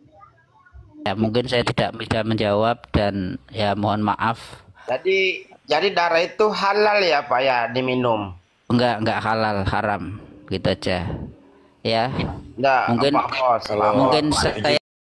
Ya, mungkin saya tidak bisa menjawab dan ya mohon maaf.
Jadi darah itu halal ya Pak ya diminum.
Enggak halal, haram. Gitu aja. Ya.
Enggak,
Mungkin
apa-apa, kalau
mungkin saya